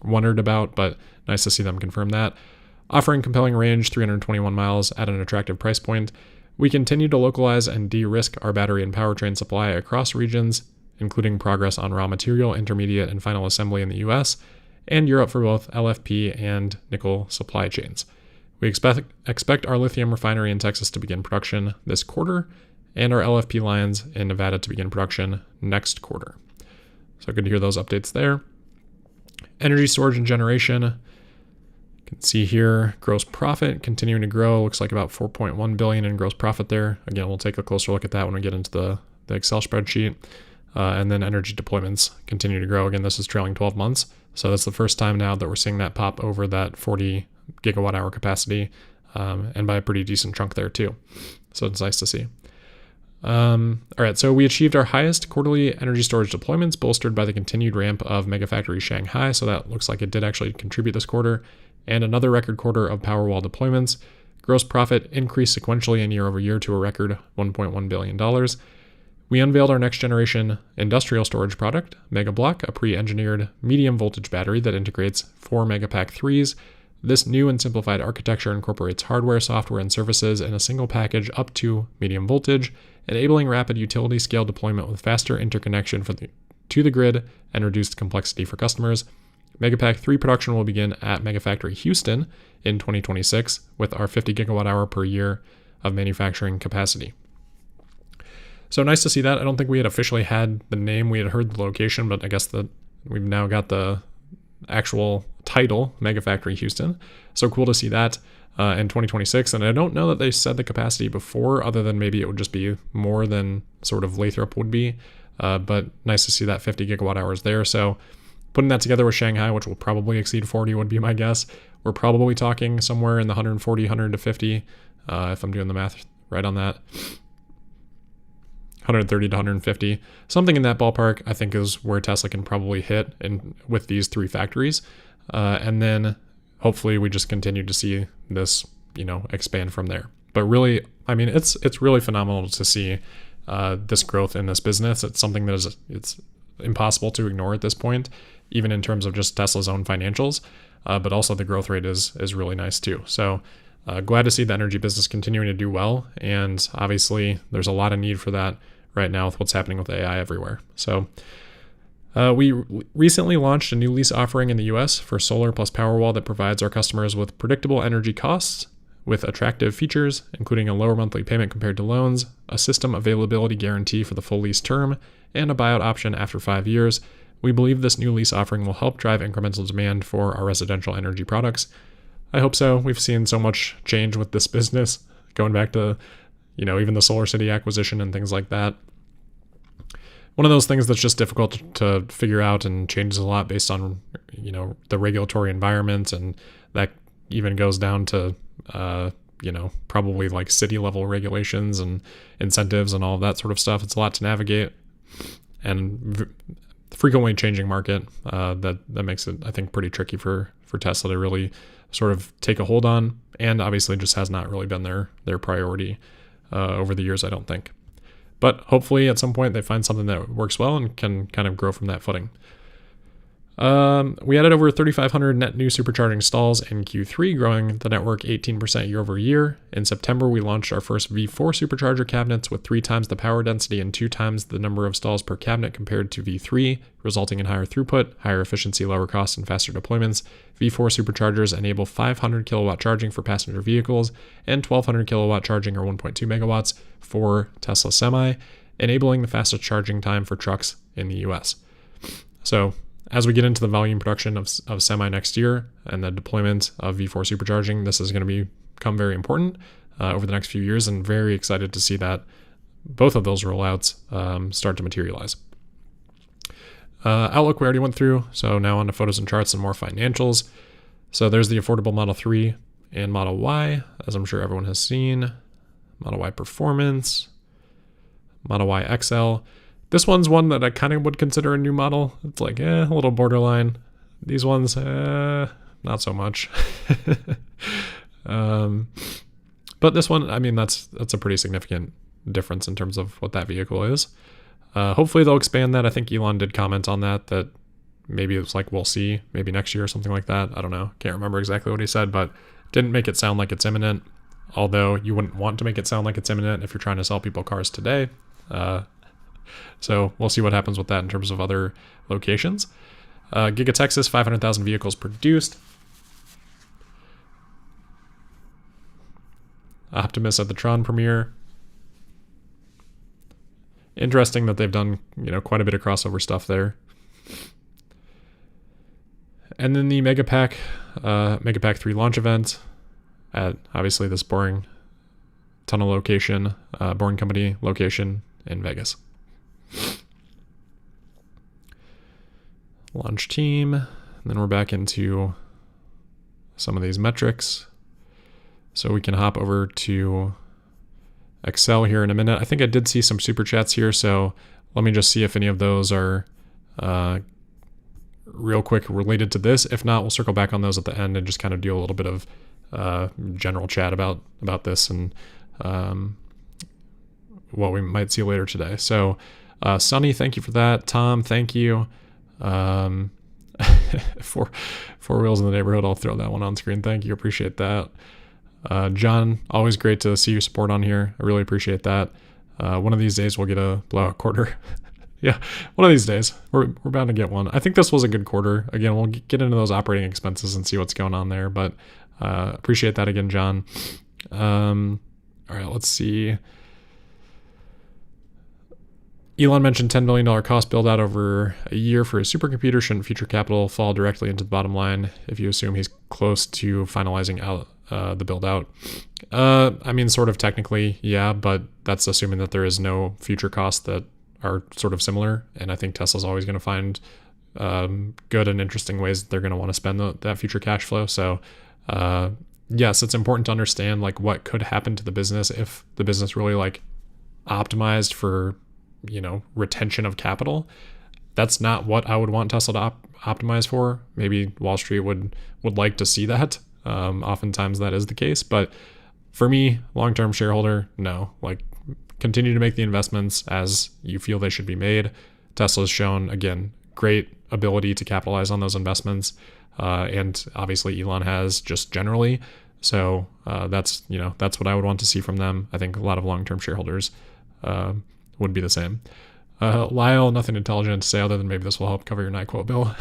wondered about, but nice to see them confirm that. Offering compelling range, 321 miles at an attractive price point, we continue to localize and de-risk our battery and powertrain supply across regions, including progress on raw material, intermediate, and final assembly in the US, and Europe for both LFP and nickel supply chains. We expect our lithium refinery in Texas to begin production this quarter, and our LFP lines in Nevada to begin production next quarter. So good to hear those updates there. Energy storage and generation. You can see here gross profit continuing to grow. Looks like about $4.1 billion in gross profit there. Again, we'll take a closer look at that when we get into the Excel spreadsheet. And then energy deployments continue to grow. Again, this is trailing 12 months. So that's the first time now that we're seeing that pop over that 40 gigawatt hour capacity, and by a pretty decent chunk there too. So it's nice to see. All right, so we achieved our highest quarterly energy storage deployments, bolstered by the continued ramp of Megafactory Shanghai. So that looks like it did actually contribute this quarter, and another record quarter of Powerwall deployments. Gross profit increased sequentially and year over year to a record $1.1 billion. We unveiled our next generation industrial storage product, MegaBlock, a pre-engineered medium voltage battery that integrates 4 Megapack 3s. This new and simplified architecture incorporates hardware, software, and services in a single package up to medium voltage, enabling rapid utility scale deployment with faster interconnection to the grid and reduced complexity for customers. Megapack 3 production will begin at Megafactory Houston in 2026 with our 50 gigawatt hour per year of manufacturing capacity. So nice to see that. I don't think we had officially had the name. We had heard the location, but I guess that we've now got the actual title, Megafactory Houston. So cool to see that in 2026. And I don't know that they said the capacity before, other than maybe it would just be more than sort of Lathrop would be. But nice to see that 50 gigawatt hours there. So putting that together with Shanghai, which will probably exceed 40 would be my guess. We're probably talking somewhere in the 140, 150, if I'm doing the math right on that. 130 to 150, something in that ballpark, I think is where Tesla can probably hit with these 3 factories. And then hopefully we just continue to see this, expand from there. But really, I mean, it's really phenomenal to see this growth in this business. It's something that it's impossible to ignore at this point, even in terms of just Tesla's own financials. But also the growth rate is really nice too. So glad to see the energy business continuing to do well. And obviously there's a lot of need for that right now with what's happening with AI everywhere. So we recently launched a new lease offering in the US for solar plus Powerwall that provides our customers with predictable energy costs with attractive features, including a lower monthly payment compared to loans, a system availability guarantee for the full lease term, and a buyout option after 5 years. We believe this new lease offering will help drive incremental demand for our residential energy products. I hope so. We've seen so much change with this business, going back to, even the Solar City acquisition and things like that. One of those things that's just difficult to figure out and changes a lot based on, the regulatory environment, and that even goes down to, probably like city level regulations and incentives and all of that sort of stuff. It's a lot to navigate, and frequently changing market that makes it, I think, pretty tricky for Tesla to really sort of take a hold on, and obviously just has not really been their priority over the years, I don't think. But hopefully at some point they find something that works well and can kind of grow from that footing. We added over 3,500 net new supercharging stalls in Q3, growing the network 18% year over year. In September, we launched our first V4 supercharger cabinets with 3 times the power density and 2 times the number of stalls per cabinet compared to V3, resulting in higher throughput, higher efficiency, lower cost, and faster deployments. V4 superchargers enable 500 kilowatt charging for passenger vehicles and 1,200 kilowatt charging, or 1.2 megawatts, for Tesla Semi, enabling the fastest charging time for trucks in the US. So, as we get into the volume production of Semi next year and the deployment of V4 supercharging, this is going to become very important over the next few years, and very excited to see that both of those rollouts start to materialize. Outlook we already went through, so now on to photos and charts and more financials. So there's the affordable Model 3 and Model Y, as I'm sure everyone has seen. Model Y Performance, Model Y XL. This one's one that I kind of would consider a new model. It's like, a little borderline. These ones, not so much. But this one, I mean, that's a pretty significant difference in terms of what that vehicle is. Hopefully they'll expand that. I think Elon did comment on that maybe it's like, we'll see, maybe next year or something like that. I don't know. Can't remember exactly what he said, but didn't make it sound like it's imminent. Although you wouldn't want to make it sound like it's imminent if you're trying to sell people cars today. So we'll see what happens with that in terms of other locations. Giga Texas, 500,000 vehicles produced. Optimus at the Tron premiere. Interesting that they've done, quite a bit of crossover stuff there. And then the Megapack 3 launch event at obviously this Boring Tunnel location, Boring Company location in Vegas. Launch team, and then we're back into some of these metrics. So we can hop over to Excel here in a minute. I think I did see some super chats here, so let me just see if any of those are real quick related to this. If not, we'll circle back on those at the end and just kind of do a little bit of general chat about this and what we might see later today. So Sonny, thank you for that. Tom, thank you. Four wheels in the neighborhood. I'll throw that one on screen. Thank you. Appreciate that. John, always great to see your support on here. I really appreciate that. One of these days we'll get a blowout quarter. Yeah, one of these days we're bound to get one. I think this was a good quarter. Again, we'll get into those operating expenses and see what's going on there, but appreciate that again, John. All right, let's see. Elon mentioned $10 million cost build out over a year for his supercomputer. Shouldn't future capital fall directly into the bottom line if you assume he's close to finalizing out the build out? I mean, sort of technically, yeah, but that's assuming that there is no future costs that are sort of similar. And I think Tesla's always going to find good and interesting ways that they're going to want to spend that future cash flow. So yes, it's important to understand like what could happen to the business if the business really like optimized for retention of capital. That's not what I would want Tesla to optimize for. Maybe Wall Street would like to see that. Oftentimes that is the case, but for me, long-term shareholder, no. Like, continue to make the investments as you feel they should be made. Tesla's shown, again, great ability to capitalize on those investments, and obviously Elon has just generally. So that's what I would want to see from them. I think a lot of long-term shareholders would be the same. Lyle, nothing intelligent to say other than maybe this will help cover your NyQuil bill.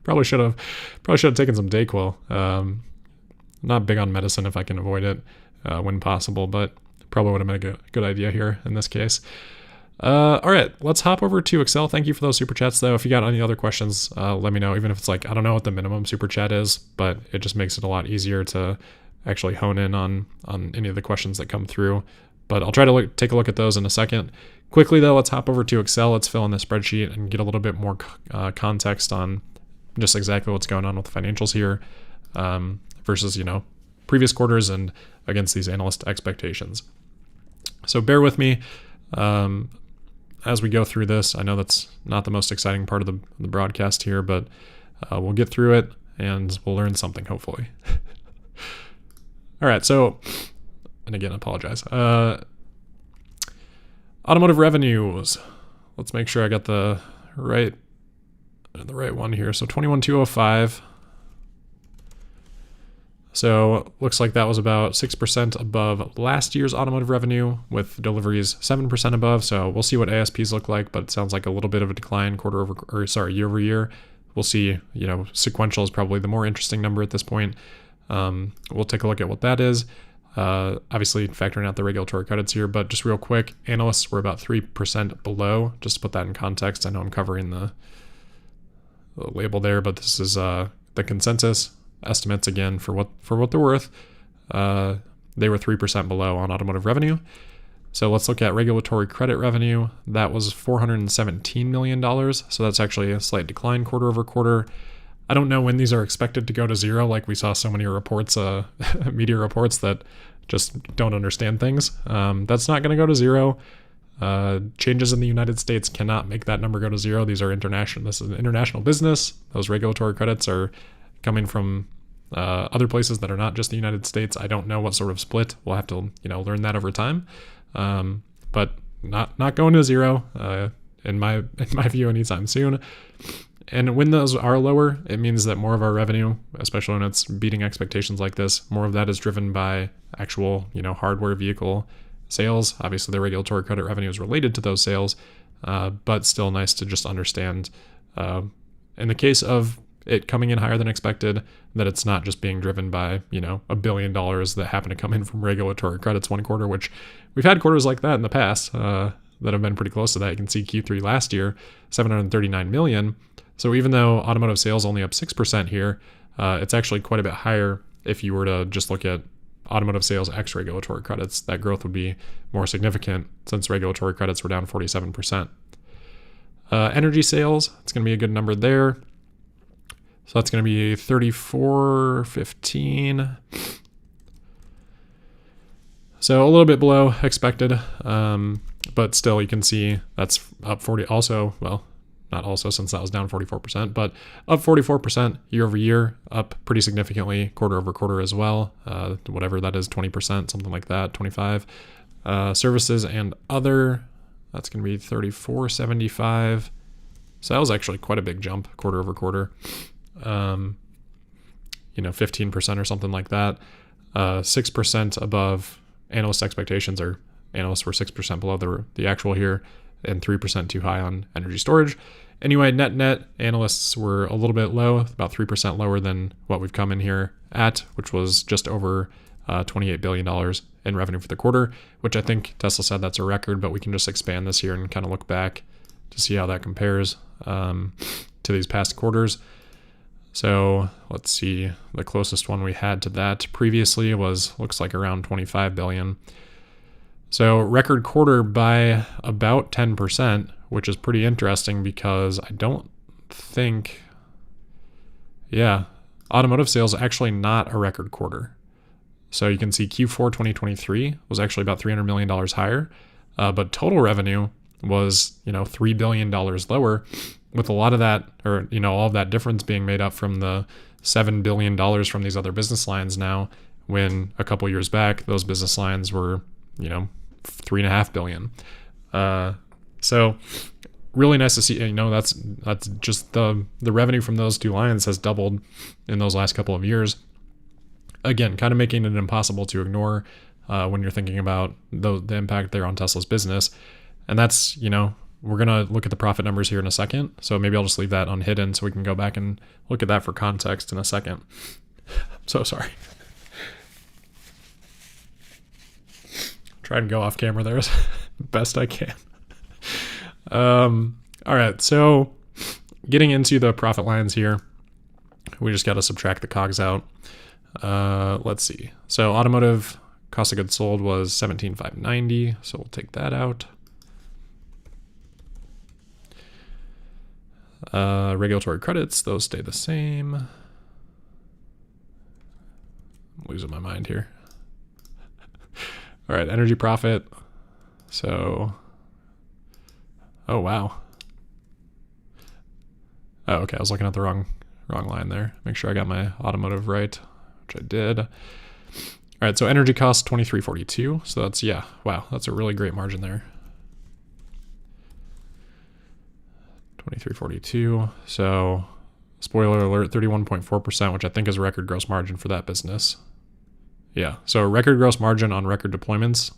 Probably should have taken some DayQuil. Not big on medicine if I can avoid it when possible, but probably would have been a good idea here in this case. All right, let's hop over to Excel. Thank you for those super chats, though. If you got any other questions, let me know. Even if it's like, I don't know what the minimum super chat is, but it just makes it a lot easier to actually hone in on any of the questions that come through. But I'll try to take a look at those in a second. Quickly, though, let's hop over to Excel. Let's fill in the spreadsheet and get a little bit more context on just exactly what's going on with the financials here versus, previous quarters and against these analyst expectations. So bear with me as we go through this. I know that's not the most exciting part of the broadcast here, but we'll get through it and we'll learn something, hopefully. All right, so, and again, I apologize. Automotive revenues. Let's make sure I got the right one here. So 21,205. So looks like that was about 6% above last year's automotive revenue, with deliveries 7% above. So we'll see what ASPs look like, but it sounds like a little bit of a decline year over year. We'll see, sequential is probably the more interesting number at this point. We'll take a look at what that is. Obviously factoring out the regulatory credits here, but just real quick, analysts were about 3% below. Just to put that in context, I know I'm covering the label there, but this is the consensus estimates again for what they're worth. They were 3% below on automotive revenue. So let's look at regulatory credit revenue. That was $417 million. So that's actually a slight decline quarter over quarter. I don't know when these are expected to go to zero. Like we saw so many reports, media reports that just don't understand things. That's not going to go to zero. Changes in the United States cannot make that number go to zero. These are international. This is an international business. Those regulatory credits are coming from other places that are not just the United States. I don't know what sort of split. We'll have to learn that over time. But not going to zero in my view anytime soon. And when those are lower, it means that more of our revenue, especially when it's beating expectations like this, more of that is driven by actual, hardware vehicle sales. Obviously, the regulatory credit revenue is related to those sales, but still nice to just understand, in the case of it coming in higher than expected, that it's not just being driven by, $1 billion that happen to come in from regulatory credits one quarter, which we've had quarters like that in the past that have been pretty close to that. You can see Q3 last year, $739 million. So even though automotive sales only up 6% here, it's actually quite a bit higher if you were to just look at automotive sales ex regulatory credits. That growth would be more significant since regulatory credits were down 47%. Energy sales, it's going to be a good number there. So that's going to be 3415. So a little bit below expected, but still you can see that's up 40. Also, well, not also since that was down 44%, but up 44% year over year, up pretty significantly quarter over quarter as well. Whatever that is, 20%, something like that, 25. Services and other, that's going to be 3475. So that was actually quite a big jump quarter over quarter. 15% or something like that. 6% above analyst expectations, or analysts were 6% below the actual here, and 3% too high on energy storage. Anyway, net analysts were a little bit low, about 3% lower than what we've come in here at, which was just over $28 billion in revenue for the quarter, which I think Tesla said that's a record, but we can just expand this here and kind of look back to see how that compares to these past quarters. So let's see, the closest one we had to that previously looks like around 25 billion. So record quarter by about 10%, which is pretty interesting because I don't think, automotive sales actually not a record quarter. So you can see Q4 2023 was actually about $300 million higher, but total revenue was, $3 billion lower, with a lot of that, or, all of that difference being made up from the $7 billion from these other business lines now, when a couple years back, those business lines were, $3.5 billion. So really nice to see, that's just the revenue from those two lines has doubled in those last couple of years. Again, kind of making it impossible to ignore when you're thinking about the impact there on Tesla's business. And that's, we're going to look at the profit numbers here in a second. So maybe I'll just leave that unhidden so we can go back and look at that for context in a second. So sorry. Try and go off camera there as best I can. All right, so getting into the profit lines here, we just got to subtract the COGS out. Let's see. So automotive cost of goods sold was 17,590, so we'll take that out. Regulatory credits, those stay the same. I'm losing my mind here. All right, energy profit. So, oh wow. Oh, okay, I was looking at the wrong line there. Make sure I got my automotive right, which I did. All right, so energy costs 2342. So that's, yeah, wow, that's a really great margin there. 2342. So spoiler alert, 31.4%, which I think is a record gross margin for that business. Yeah, so record gross margin on record deployments.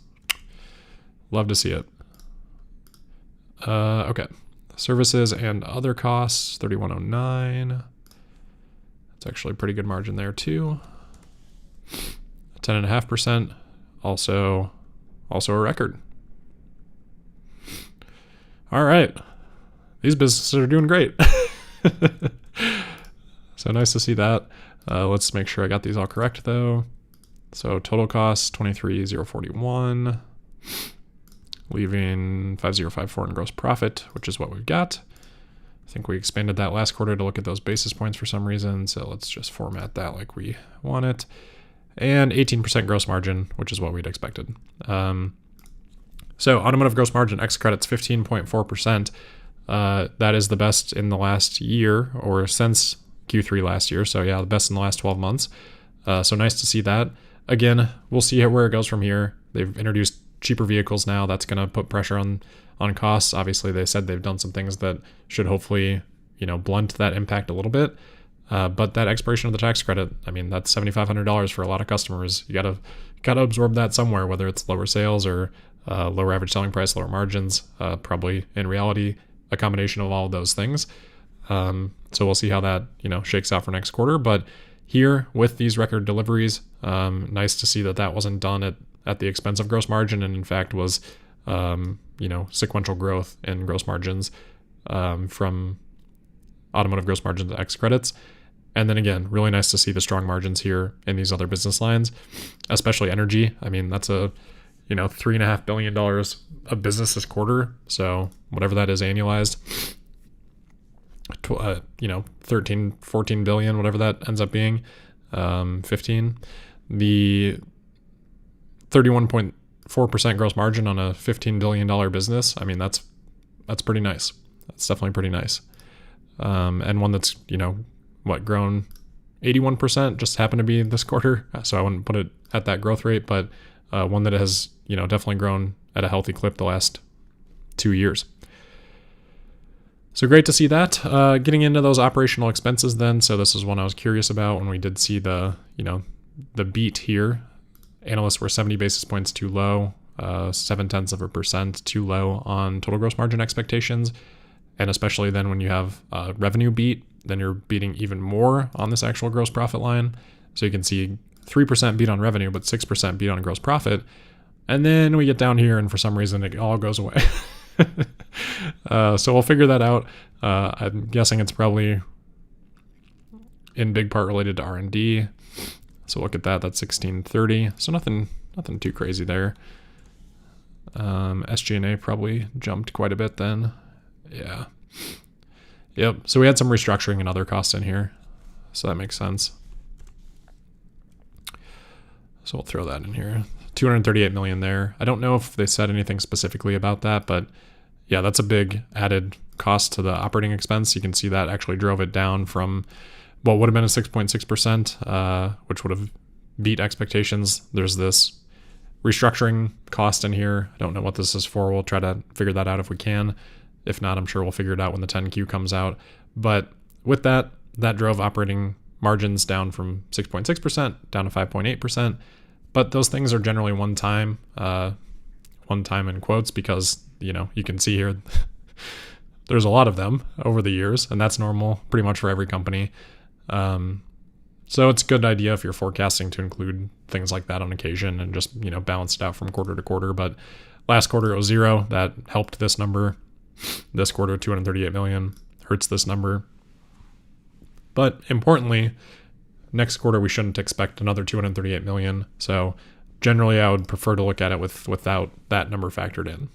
Love to see it. Okay. Services and other costs, 3109. That's actually a pretty good margin there too. 10.5%, also a record. All right. These businesses are doing great. So nice to see that. Let's make sure I got these all correct though. So total costs, 23,041. Leaving 5,054 in gross profit, which is what we've got. I think we expanded that last quarter to look at those basis points for some reason. So let's just format that like we want it. And 18% gross margin, which is what we'd expected. So automotive gross margin ex credits 15.4%. That is the best in the last year or since Q3 last year. So yeah, the best in the last 12 months. So nice to see that. Again, we'll see where it goes from here. They've introduced cheaper vehicles now. That's going to put pressure on costs. Obviously, they said they've done some things that should hopefully, blunt that impact a little bit. But that expiration of the tax credit, I mean, that's $7,500 for a lot of customers. You gotta absorb that somewhere, whether it's lower sales or lower average selling price, lower margins. Probably in reality, a combination of all of those things. So we'll see how that shakes out for next quarter. But here with these record deliveries, nice to see that wasn't done at the expense of gross margin, and in fact was sequential growth in gross margins from automotive gross margins ex credits. And then again, really nice to see the strong margins here in these other business lines, especially energy. I mean, that's a $3.5 billion of business this quarter. So whatever that is annualized, 13, 14 billion, whatever that ends up being, 15. The 31.4% gross margin on a $15 billion business. I mean, that's pretty nice. That's definitely pretty nice. And one that's, grown 81% just happened to be this quarter. So I wouldn't put it at that growth rate, but one that has, definitely grown at a healthy clip the last 2 years. So great to see that. Getting into those operational expenses then. So this is one I was curious about when we did see the beat here. Analysts were 70 basis points too low, 0.7% too low on total gross margin expectations. And especially then when you have revenue beat, then you're beating even more on this actual gross profit line. So you can see 3% beat on revenue, but 6% beat on gross profit. And then we get down here and for some reason it all goes away. So we'll figure that out. I'm guessing it's probably in big part related to R&D. So look at that. That's 1630. So nothing too crazy there. SG&A probably jumped quite a bit then. Yeah. Yep. So we had some restructuring and other costs in here. So that makes sense. So we'll throw that in here. 238 million there. I don't know if they said anything specifically about that, but yeah, that's a big added cost to the operating expense. You can see that actually drove it down from what would have been a 6.6%, which would have beat expectations. There's this restructuring cost in here. I don't know what this is for. We'll try to figure that out if we can. If not, I'm sure we'll figure it out when the 10Q comes out. But with that drove operating margins down from 6.6% down to 5.8%. But those things are generally one time in quotes, because, you can see here there's a lot of them over the years, and that's normal pretty much for every company. So it's a good idea if you're forecasting to include things like that on occasion and just, balance it out from quarter to quarter. But last quarter it was 0. That helped this number This quarter, 238 million hurts this number. But importantly, next quarter we shouldn't expect another 238 million. So generally, I would prefer to look at it without that number factored in,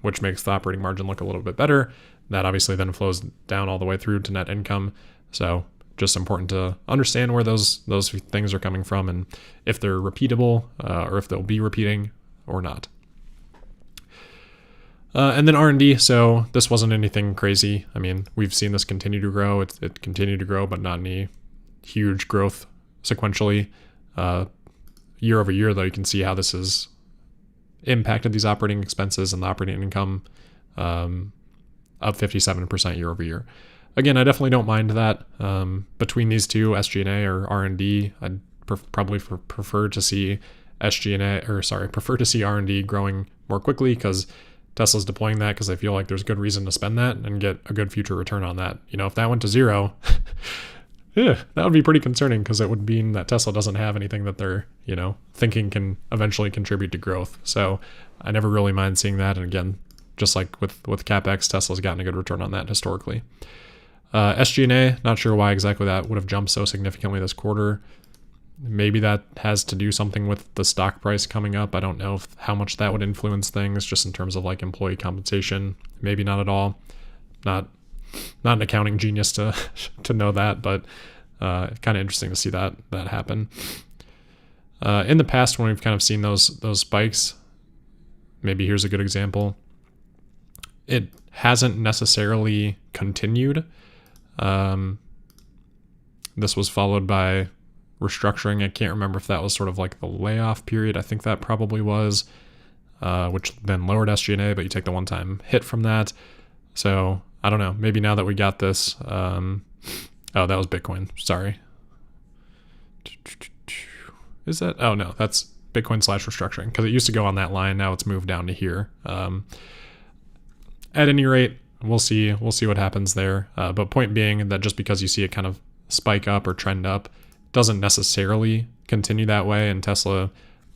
which makes the operating margin look a little bit better. That obviously then flows down all the way through to net income. So just important to understand where those things are coming from and if they're repeatable or if they'll be repeating or not. And then R&D. So this wasn't anything crazy. I mean, we've seen this continue to grow. It continued to grow, but not any huge growth sequentially. Year over year, though, you can see how this has impacted these operating expenses and the operating income up 57% year over year. Again, I definitely don't mind that. Between these two, SG&A or R&D, I'd probably prefer to see R&D growing more quickly because Tesla's deploying that because they feel like there's good reason to spend that and get a good future return on that. If that went to zero, that would be pretty concerning because it would mean that Tesla doesn't have anything that they're, thinking can eventually contribute to growth. So I never really mind seeing that. And again, just like with CapEx, Tesla's gotten a good return on that historically. SG&A, not sure why exactly that would have jumped so significantly this quarter. Maybe that has to do something with the stock price coming up. I don't know how much that would influence things just in terms of like employee compensation. Maybe not at all. Not an accounting genius to know that, but kind of interesting to see that happen. In the past, when we've kind of seen those spikes, maybe here's a good example. It hasn't necessarily continued. This was followed by restructuring. I can't remember if that was sort of like the layoff period. I think that probably was, which then lowered SG&A, but you take the one-time hit from that. So I don't know. Maybe now that we got this, that was Bitcoin. Sorry. Is that? Oh no, that's Bitcoin / restructuring because it used to go on that line. Now it's moved down to here. At any rate, we'll see what happens there. But point being that just because you see it kind of spike up or trend up doesn't necessarily continue that way. And Tesla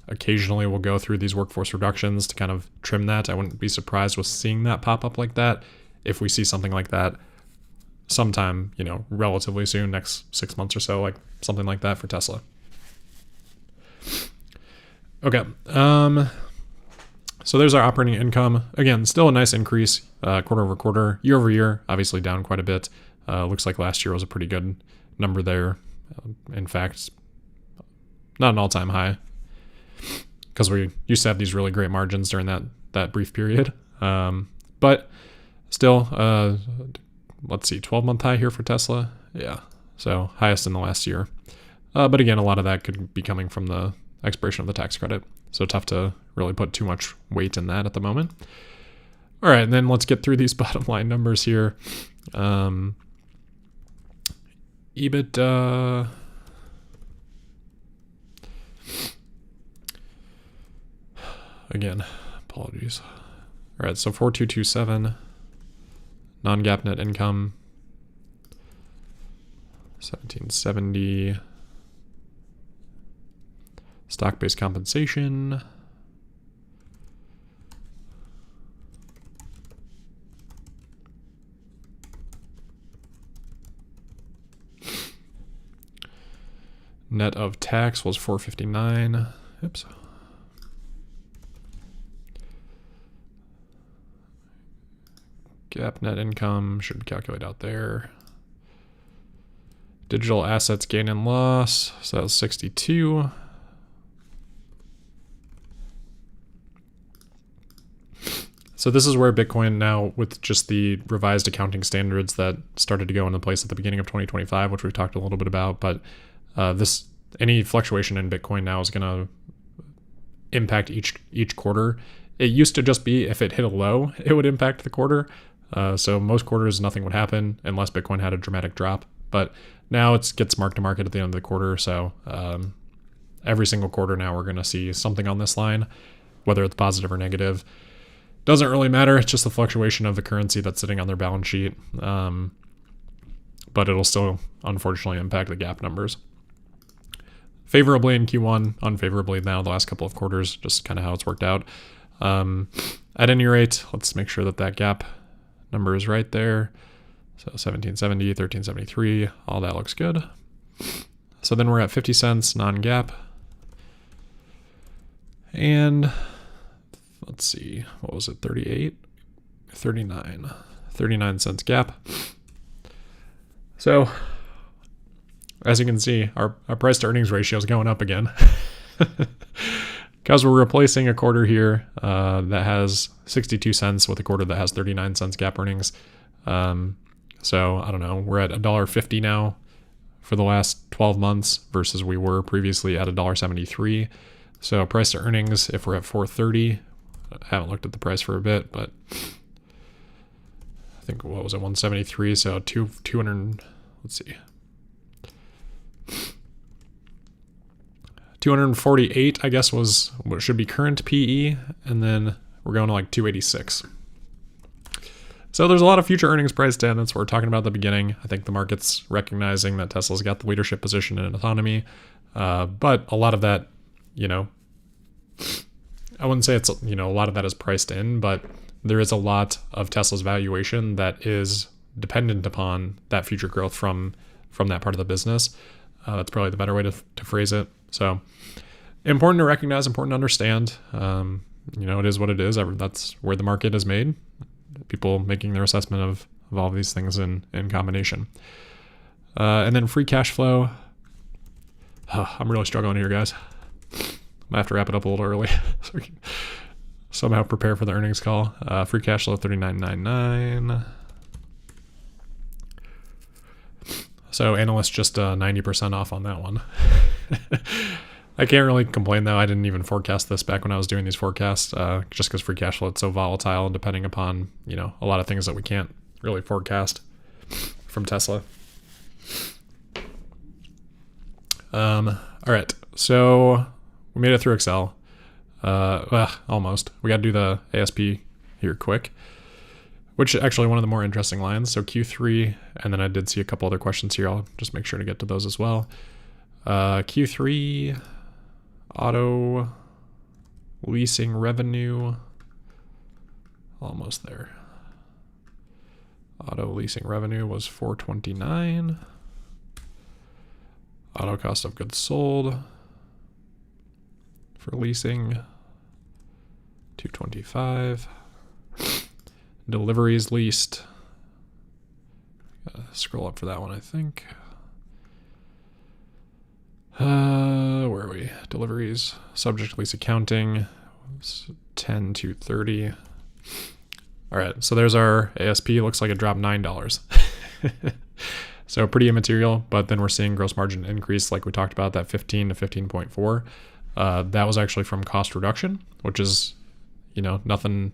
occasionally will go through these workforce reductions to kind of trim that. I wouldn't be surprised with seeing that pop up like that if we see something like that sometime, relatively soon, next 6 months or so, like something like that for Tesla. Okay. So there's our operating income. Again, still a nice increase quarter over quarter. Year over year, obviously down quite a bit. Looks like last year was a pretty good number there. In fact, not an all-time high because we used to have these really great margins during that brief period. But still, let's see, 12-month high here for Tesla. Yeah, so highest in the last year. But again, a lot of that could be coming from the expiration of the tax credit. So tough to really put too much weight in that at the moment. All right, and then let's get through these bottom line numbers here. EBITDA. Again, apologies. All right, so 4227. Non-GAAP net income. 1770. Stock-based compensation. Net of tax was 459. Oops. GAAP net income should calculate out there. Digital assets gain and loss, so that was 62. So this is where Bitcoin now, with just the revised accounting standards that started to go into place at the beginning of 2025, which we've talked a little bit about, but any fluctuation in Bitcoin now is going to impact each quarter. It used to just be if it hit a low, it would impact the quarter. So most quarters, nothing would happen unless Bitcoin had a dramatic drop. But now it gets mark to market at the end of the quarter. So every single quarter now we're going to see something on this line, whether it's positive or negative. Doesn't really matter. It's just the fluctuation of the currency that's sitting on their balance sheet. But it'll still, unfortunately, impact the GAAP numbers. Favorably in Q1, unfavorably now the last couple of quarters, just kind of how it's worked out. At any rate, let's make sure that GAAP numbers right there. So 1770, 1373, all that looks good. So then we're at 50 cents non-GAAP. And let's see, what was it, 38? 39 cents gap. So as you can see, our price to earnings ratio is going up again. Because we're replacing a quarter here that has 62 cents with a quarter that has 39 cents gap earnings. So I don't know, we're at $1.50 now for the last 12 months versus we were previously at $1.73. So price to earnings, if we're at 430, I haven't looked at the price for a bit, but I think, what was it, 173? So 200, let's see. 248, I guess, was what should be current PE, and then we're going to like 286. So there's a lot of future earnings priced in. That's what we're talking about at the beginning. I think the market's recognizing that Tesla's got the leadership position in autonomy, but a lot of that, I wouldn't say it's, a lot of that is priced in, but there is a lot of Tesla's valuation that is dependent upon that future growth from that part of the business. That's probably the better way to phrase it. So important to recognize, important to understand. It is what it is. That's where the market is made. People making their assessment of all of these things in combination. And then free cash flow. I'm really struggling here, guys. I have to wrap it up a little early so we can somehow prepare for the earnings call. Free cash flow 39.99. So analysts just 90% off on that one. I can't really complain though. I didn't even forecast this back when I was doing these forecasts, just because free cash flow is so volatile and depending upon, a lot of things that we can't really forecast from Tesla. All right. So we made it through Excel. Almost. We got to do the ASP here quick, which is actually one of the more interesting lines. So Q3, and then I did see a couple other questions here. I'll just make sure to get to those as well. Q3 auto leasing revenue, almost there. Auto leasing revenue was 429. Auto cost of goods sold for leasing 225. Deliveries leased. Gotta scroll up for that one, I think. Where are we? Deliveries, subject lease accounting, 10 to 30. All right, so there's our ASP. Looks like it dropped $9. So pretty immaterial, but then we're seeing gross margin increase, like we talked about, that 15 to 15.4. That was actually from cost reduction, which is, nothing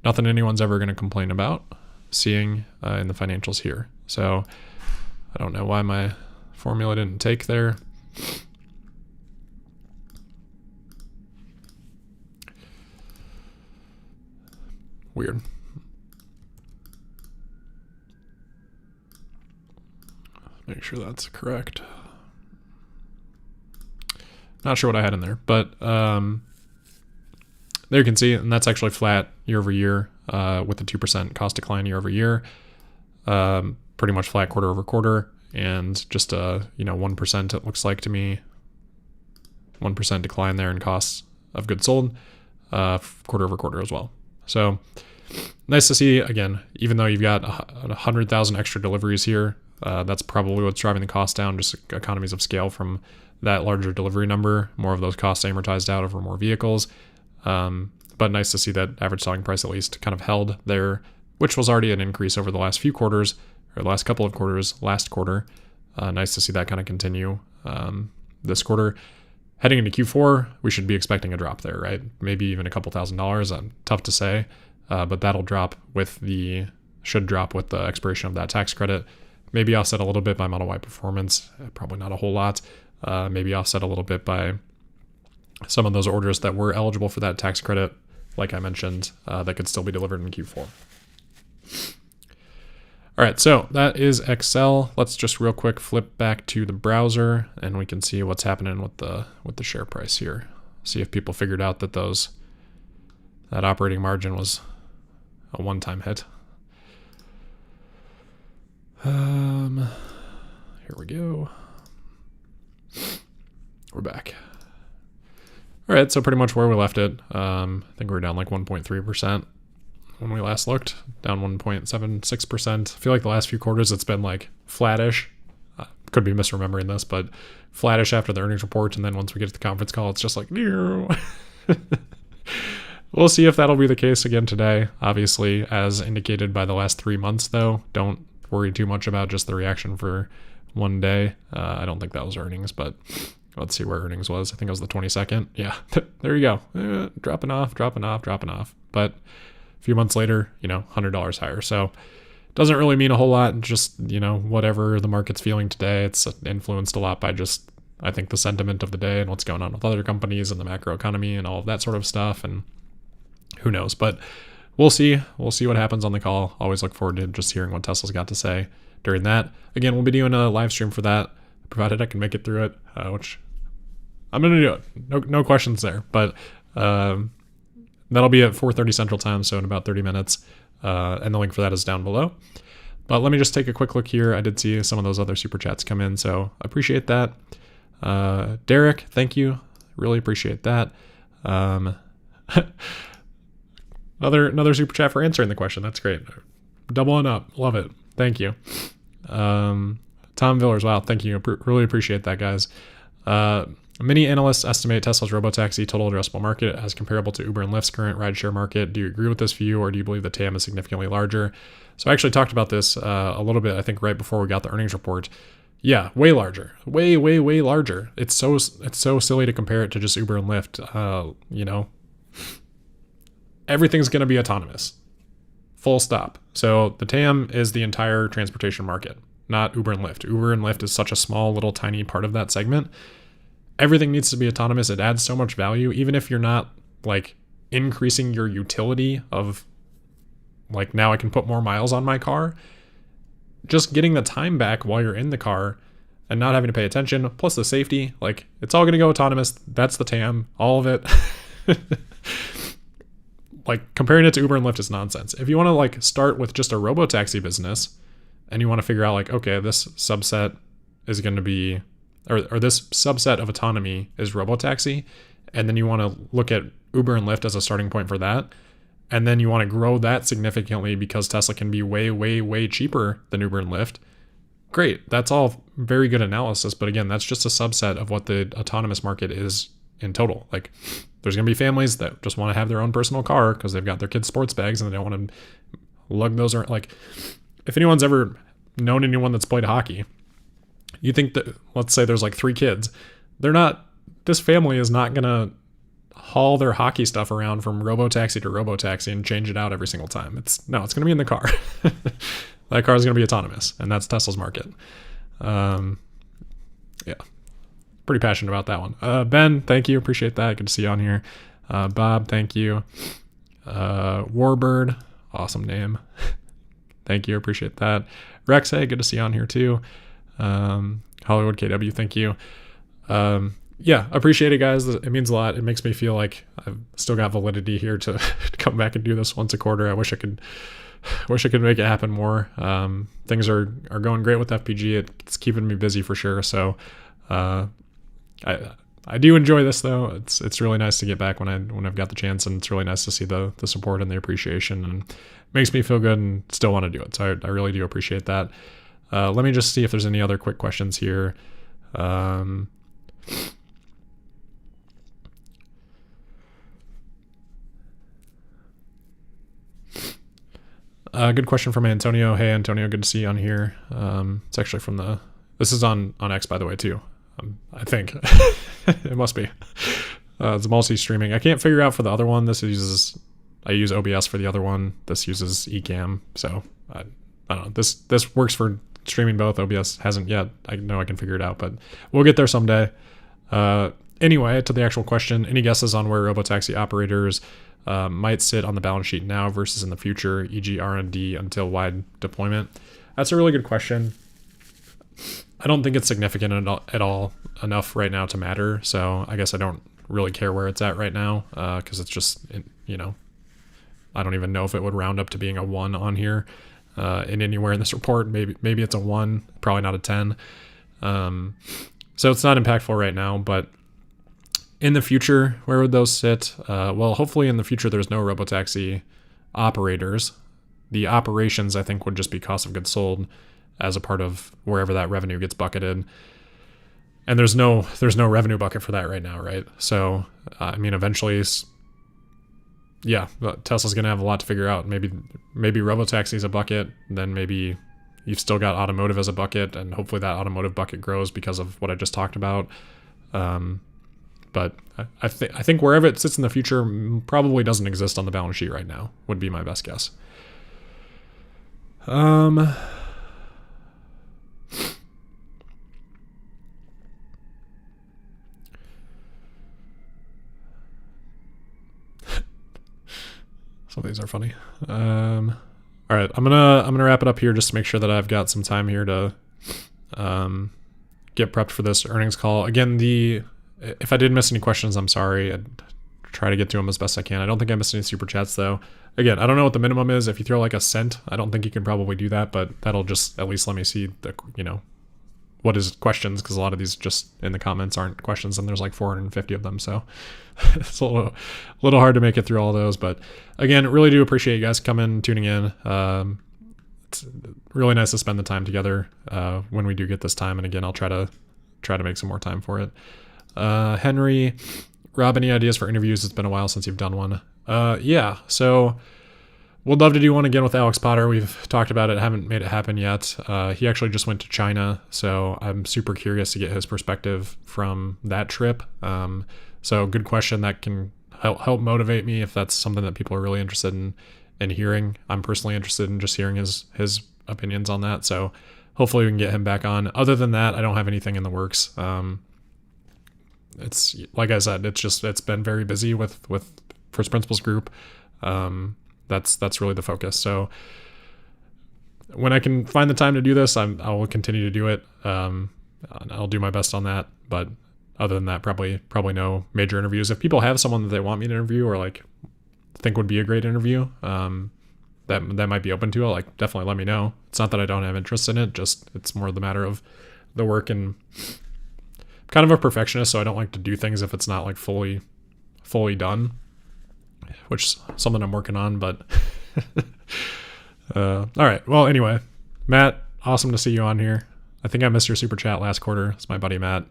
anyone's ever going to complain about seeing in the financials here. So I don't know why my formula didn't take there. Weird. Make sure that's correct. Not sure what I had in there, but there you can see, and that's actually flat year over year with the 2% cost decline year over year. Pretty much flat quarter over quarter, and just 1% it looks like to me. 1% decline there in costs of goods sold quarter over quarter as well. So nice to see, again, even though you've got 100,000 extra deliveries here, that's probably what's driving the cost down, just economies of scale from that larger delivery number, more of those costs amortized out over more vehicles. But nice to see that average selling price at least kind of held there, which was already an increase over the last few quarters, or the last couple of quarters, last quarter. Nice to see that kind of continue this quarter. Heading into Q4, we should be expecting a drop there, right? Maybe even a couple $1,000s. Tough to say, but that'll should drop with the expiration of that tax credit. Maybe offset a little bit by Model Y performance, probably not a whole lot. Maybe offset a little bit by some of those orders that were eligible for that tax credit, like I mentioned, that could still be delivered in Q4. All right, so that is Excel. Let's just real quick flip back to the browser, and we can see what's happening with the share price here. See if people figured out that operating margin was a one-time hit. Here we go. We're back. All right, so pretty much where we left it. I think we were down like 1.3% when we last looked, down 1.76%. I feel like the last few quarters it's been like flattish. Could be misremembering this, but flattish after the earnings report, and then once we get to the conference call, it's just like, we'll see if that'll be the case again today. Obviously, as indicated by the last 3 months, though, don't worry too much about just the reaction for one day. I don't think that was earnings, but let's see where earnings was. I think it was the 22nd. Yeah, there you go. Dropping off. But a few months later, $100 higher. So doesn't really mean a whole lot. Just, whatever the market's feeling today, it's influenced a lot by just, I think, the sentiment of the day and what's going on with other companies and the macro economy and all of that sort of stuff. And who knows, but we'll see. We'll see what happens on the call. Always look forward to just hearing what Tesla's got to say during that. Again, we'll be doing a live stream for that, provided I can make it through it, which I'm going to do it. No questions there, but that'll be at 4:30 Central Time, so in about 30 minutes. And the link for that is down below. But let me just take a quick look here. I did see some of those other super chats come in, so I appreciate that. Derek, thank you. Really appreciate that. Another super chat for answering the question. That's great. Doubling up. Love it. Thank you. Tom Villers, wow, thank you. Really appreciate that, guys. Many analysts estimate Tesla's robotaxi total addressable market as comparable to Uber and Lyft's current rideshare market. Do you agree with this view, or do you believe the TAM is significantly larger? So I actually talked about this a little bit, I think, right before we got the earnings report. Yeah, way larger. Way larger. It's so silly to compare it to just Uber and Lyft. Everything's going to be autonomous. Full stop. So the TAM is the entire transportation market, not Uber and Lyft. Uber and Lyft is such a small, little, tiny part of that segment. Everything needs to be autonomous. It adds so much value, even if you're not like increasing your utility of like, now I can put more miles on my car. Just getting the time back while you're in the car and not having to pay attention, plus the safety, like it's all going to go autonomous. That's the TAM, all of it. Like comparing it to Uber and Lyft is nonsense. If you want to like start with just a robotaxi business and you want to figure out like, okay, this subset is going to be, or this subset of autonomy is robotaxi, and then you want to look at Uber and Lyft as a starting point for that, and then you want to grow that significantly because Tesla can be way cheaper than Uber and Lyft. Great, that's all very good analysis, but again, that's just a subset of what the autonomous market is in total. Like, there's going to be families that just want to have their own personal car because they've got their kids' sports bags and they don't want to lug those around. Like, if anyone's ever known anyone that's played hockey, you think that, let's say there's like 3 kids, this family is not going to haul their hockey stuff around from robotaxi to robotaxi and change it out every single time. It's going to be in the car. That car is going to be autonomous, and that's Tesla's market. Yeah. Pretty passionate about that one. Ben, thank you. Appreciate that. Good to see you on here. Bob, thank you. Warbird, awesome name. Thank you. Appreciate that. Rex, hey, good to see you on here too. Hollywood KW, thank you. Yeah, appreciate it, guys. It means a lot. It makes me feel like I've still got validity here to come back and do this once a quarter. I wish I could make it happen more. Things are going great with FPG. It's keeping me busy for sure. So I do enjoy this though. It's really nice to get back when I've got the chance, and it's really nice to see the support and the appreciation, and it makes me feel good and still want to do it. So I really do appreciate that. Let me just see if there's any other quick questions here. Good question from Antonio. Hey, Antonio, good to see you on here. It's actually this is on X, by the way, too. I think it must be. It's multi-streaming. I can't figure out for the other one. I use OBS for the other one. This uses Ecamm. So I don't know. This works for streaming both. OBS hasn't yet. I know I can figure it out, but we'll get there someday. Anyway, to the actual question, any guesses on where robotaxi operators might sit on the balance sheet now versus in the future, e.g. R&D until wide deployment? That's a really good question. I don't think it's significant at all enough right now to matter. So I guess I don't really care where it's at right now because it's just, I don't even know if it would round up to being a 1 on here. in anywhere in this report. Maybe it's a 1, probably not a 10. So it's not impactful right now, but in the future, where would those sit? Well, hopefully in the future, there's no robotaxi operators. The operations, I think, would just be cost of goods sold as a part of wherever that revenue gets bucketed. And there's no revenue bucket for that right now, right? So, I mean, eventually, yeah, Tesla's going to have a lot to figure out. Maybe robotaxi is a bucket, then maybe you've still got automotive as a bucket, and hopefully that automotive bucket grows because of what I just talked about. But I think wherever it sits in the future probably doesn't exist on the balance sheet right now, would be my best guess. Some of these are funny. All right, I'm gonna wrap it up here just to make sure that I've got some time here to get prepped for this earnings call. Again, if I did miss any questions, I'm sorry. I'd try to get to them as best I can. I don't think I missed any super chats though. Again, I don't know what the minimum is. If you throw like a cent, I don't think you can probably do that, but that'll just at least let me see what is questions, because a lot of these just in the comments aren't questions, and there's like 450 of them, so it's a little hard to make it through all those. But again, really do appreciate you guys tuning in. It's really nice to spend the time together when we do get this time, and again, I'll try to make some more time for it. Henry, Rob, any ideas for interviews? It's been a while since you've done one. Yeah, so would love to do one again with Alex Potter. We've talked about it, haven't made it happen yet. He actually just went to China, so I'm super curious to get his perspective from that trip. So good question that can help motivate me if that's something that people are really interested in hearing. I'm personally interested in just hearing his opinions on that, so hopefully we can get him back on. Other than that, I don't have anything in the works. It's like I said, it's been very busy with First Principles Group. That's really the focus. So when I can find the time to do this, I will continue to do it. I'll do my best on that. But other than that, probably no major interviews. If people have someone that they want me to interview or like think would be a great interview, that might be open to it, like definitely let me know. It's not that I don't have interest in it, just it's more the matter of the work, and I'm kind of a perfectionist, so I don't like to do things if it's not like fully done, which is something I'm working on. But all right. Well, anyway, Matt, awesome to see you on here. I think I missed your super chat last quarter. It's my buddy Matt.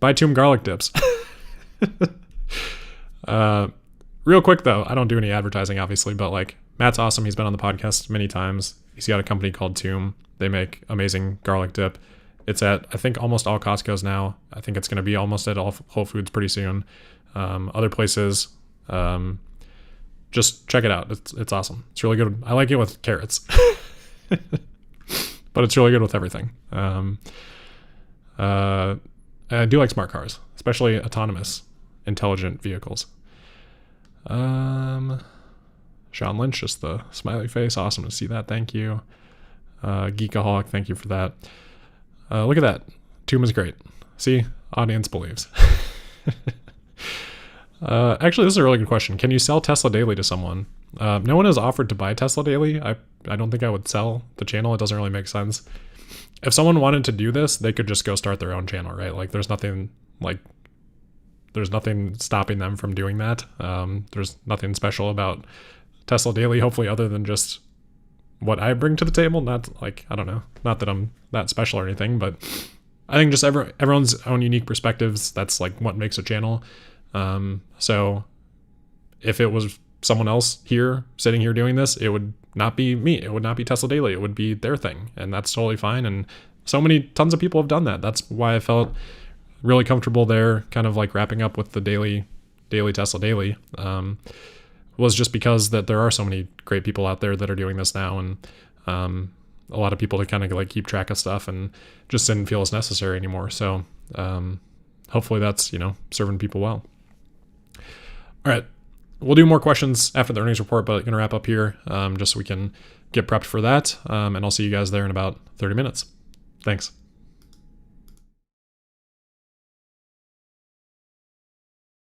Buy Tomb garlic dips. Real quick though, I don't do any advertising obviously, but like Matt's awesome. He's been on the podcast many times. He's got a company called Tomb. They make amazing garlic dip. It's at, I think, almost all Costco's now. I think it's going to be almost at all Whole Foods pretty soon. Other places, just check it out. It's awesome. It's really good. I like it with carrots, but it's really good with everything. I do like smart cars, especially autonomous, intelligent vehicles. Sean Lynch, just the smiley face. Awesome to see that. Thank you. Geekaholic, thank you for that. Look at that. Tomb is great. See, audience believes. Actually, this is a really good question. Can you sell Tesla Daily to someone? No one has offered to buy Tesla Daily. I don't think I would sell the channel. It doesn't really make sense. If someone wanted to do this, they could just go start their own channel, right? Like there's nothing stopping them from doing that. There's nothing special about Tesla Daily, hopefully, other than just what I bring to the table. Not like, I don't know, not that I'm that special or anything, but I think just everyone's own unique perspectives. That's like what makes a channel. So if it was someone else here sitting here doing this, it would not be me. It would not be Tesla Daily. It would be their thing. And that's totally fine. And tons of people have done that. That's why I felt really comfortable there, kind of like wrapping up with the daily Tesla Daily, was just because that there are so many great people out there that are doing this now. And, a lot of people to kind of like keep track of stuff and just didn't feel as necessary anymore. So, hopefully that's, serving people well. All right. We'll do more questions after the earnings report, but I'm going to wrap up here, just so we can get prepped for that. And I'll see you guys there in about 30 minutes. Thanks.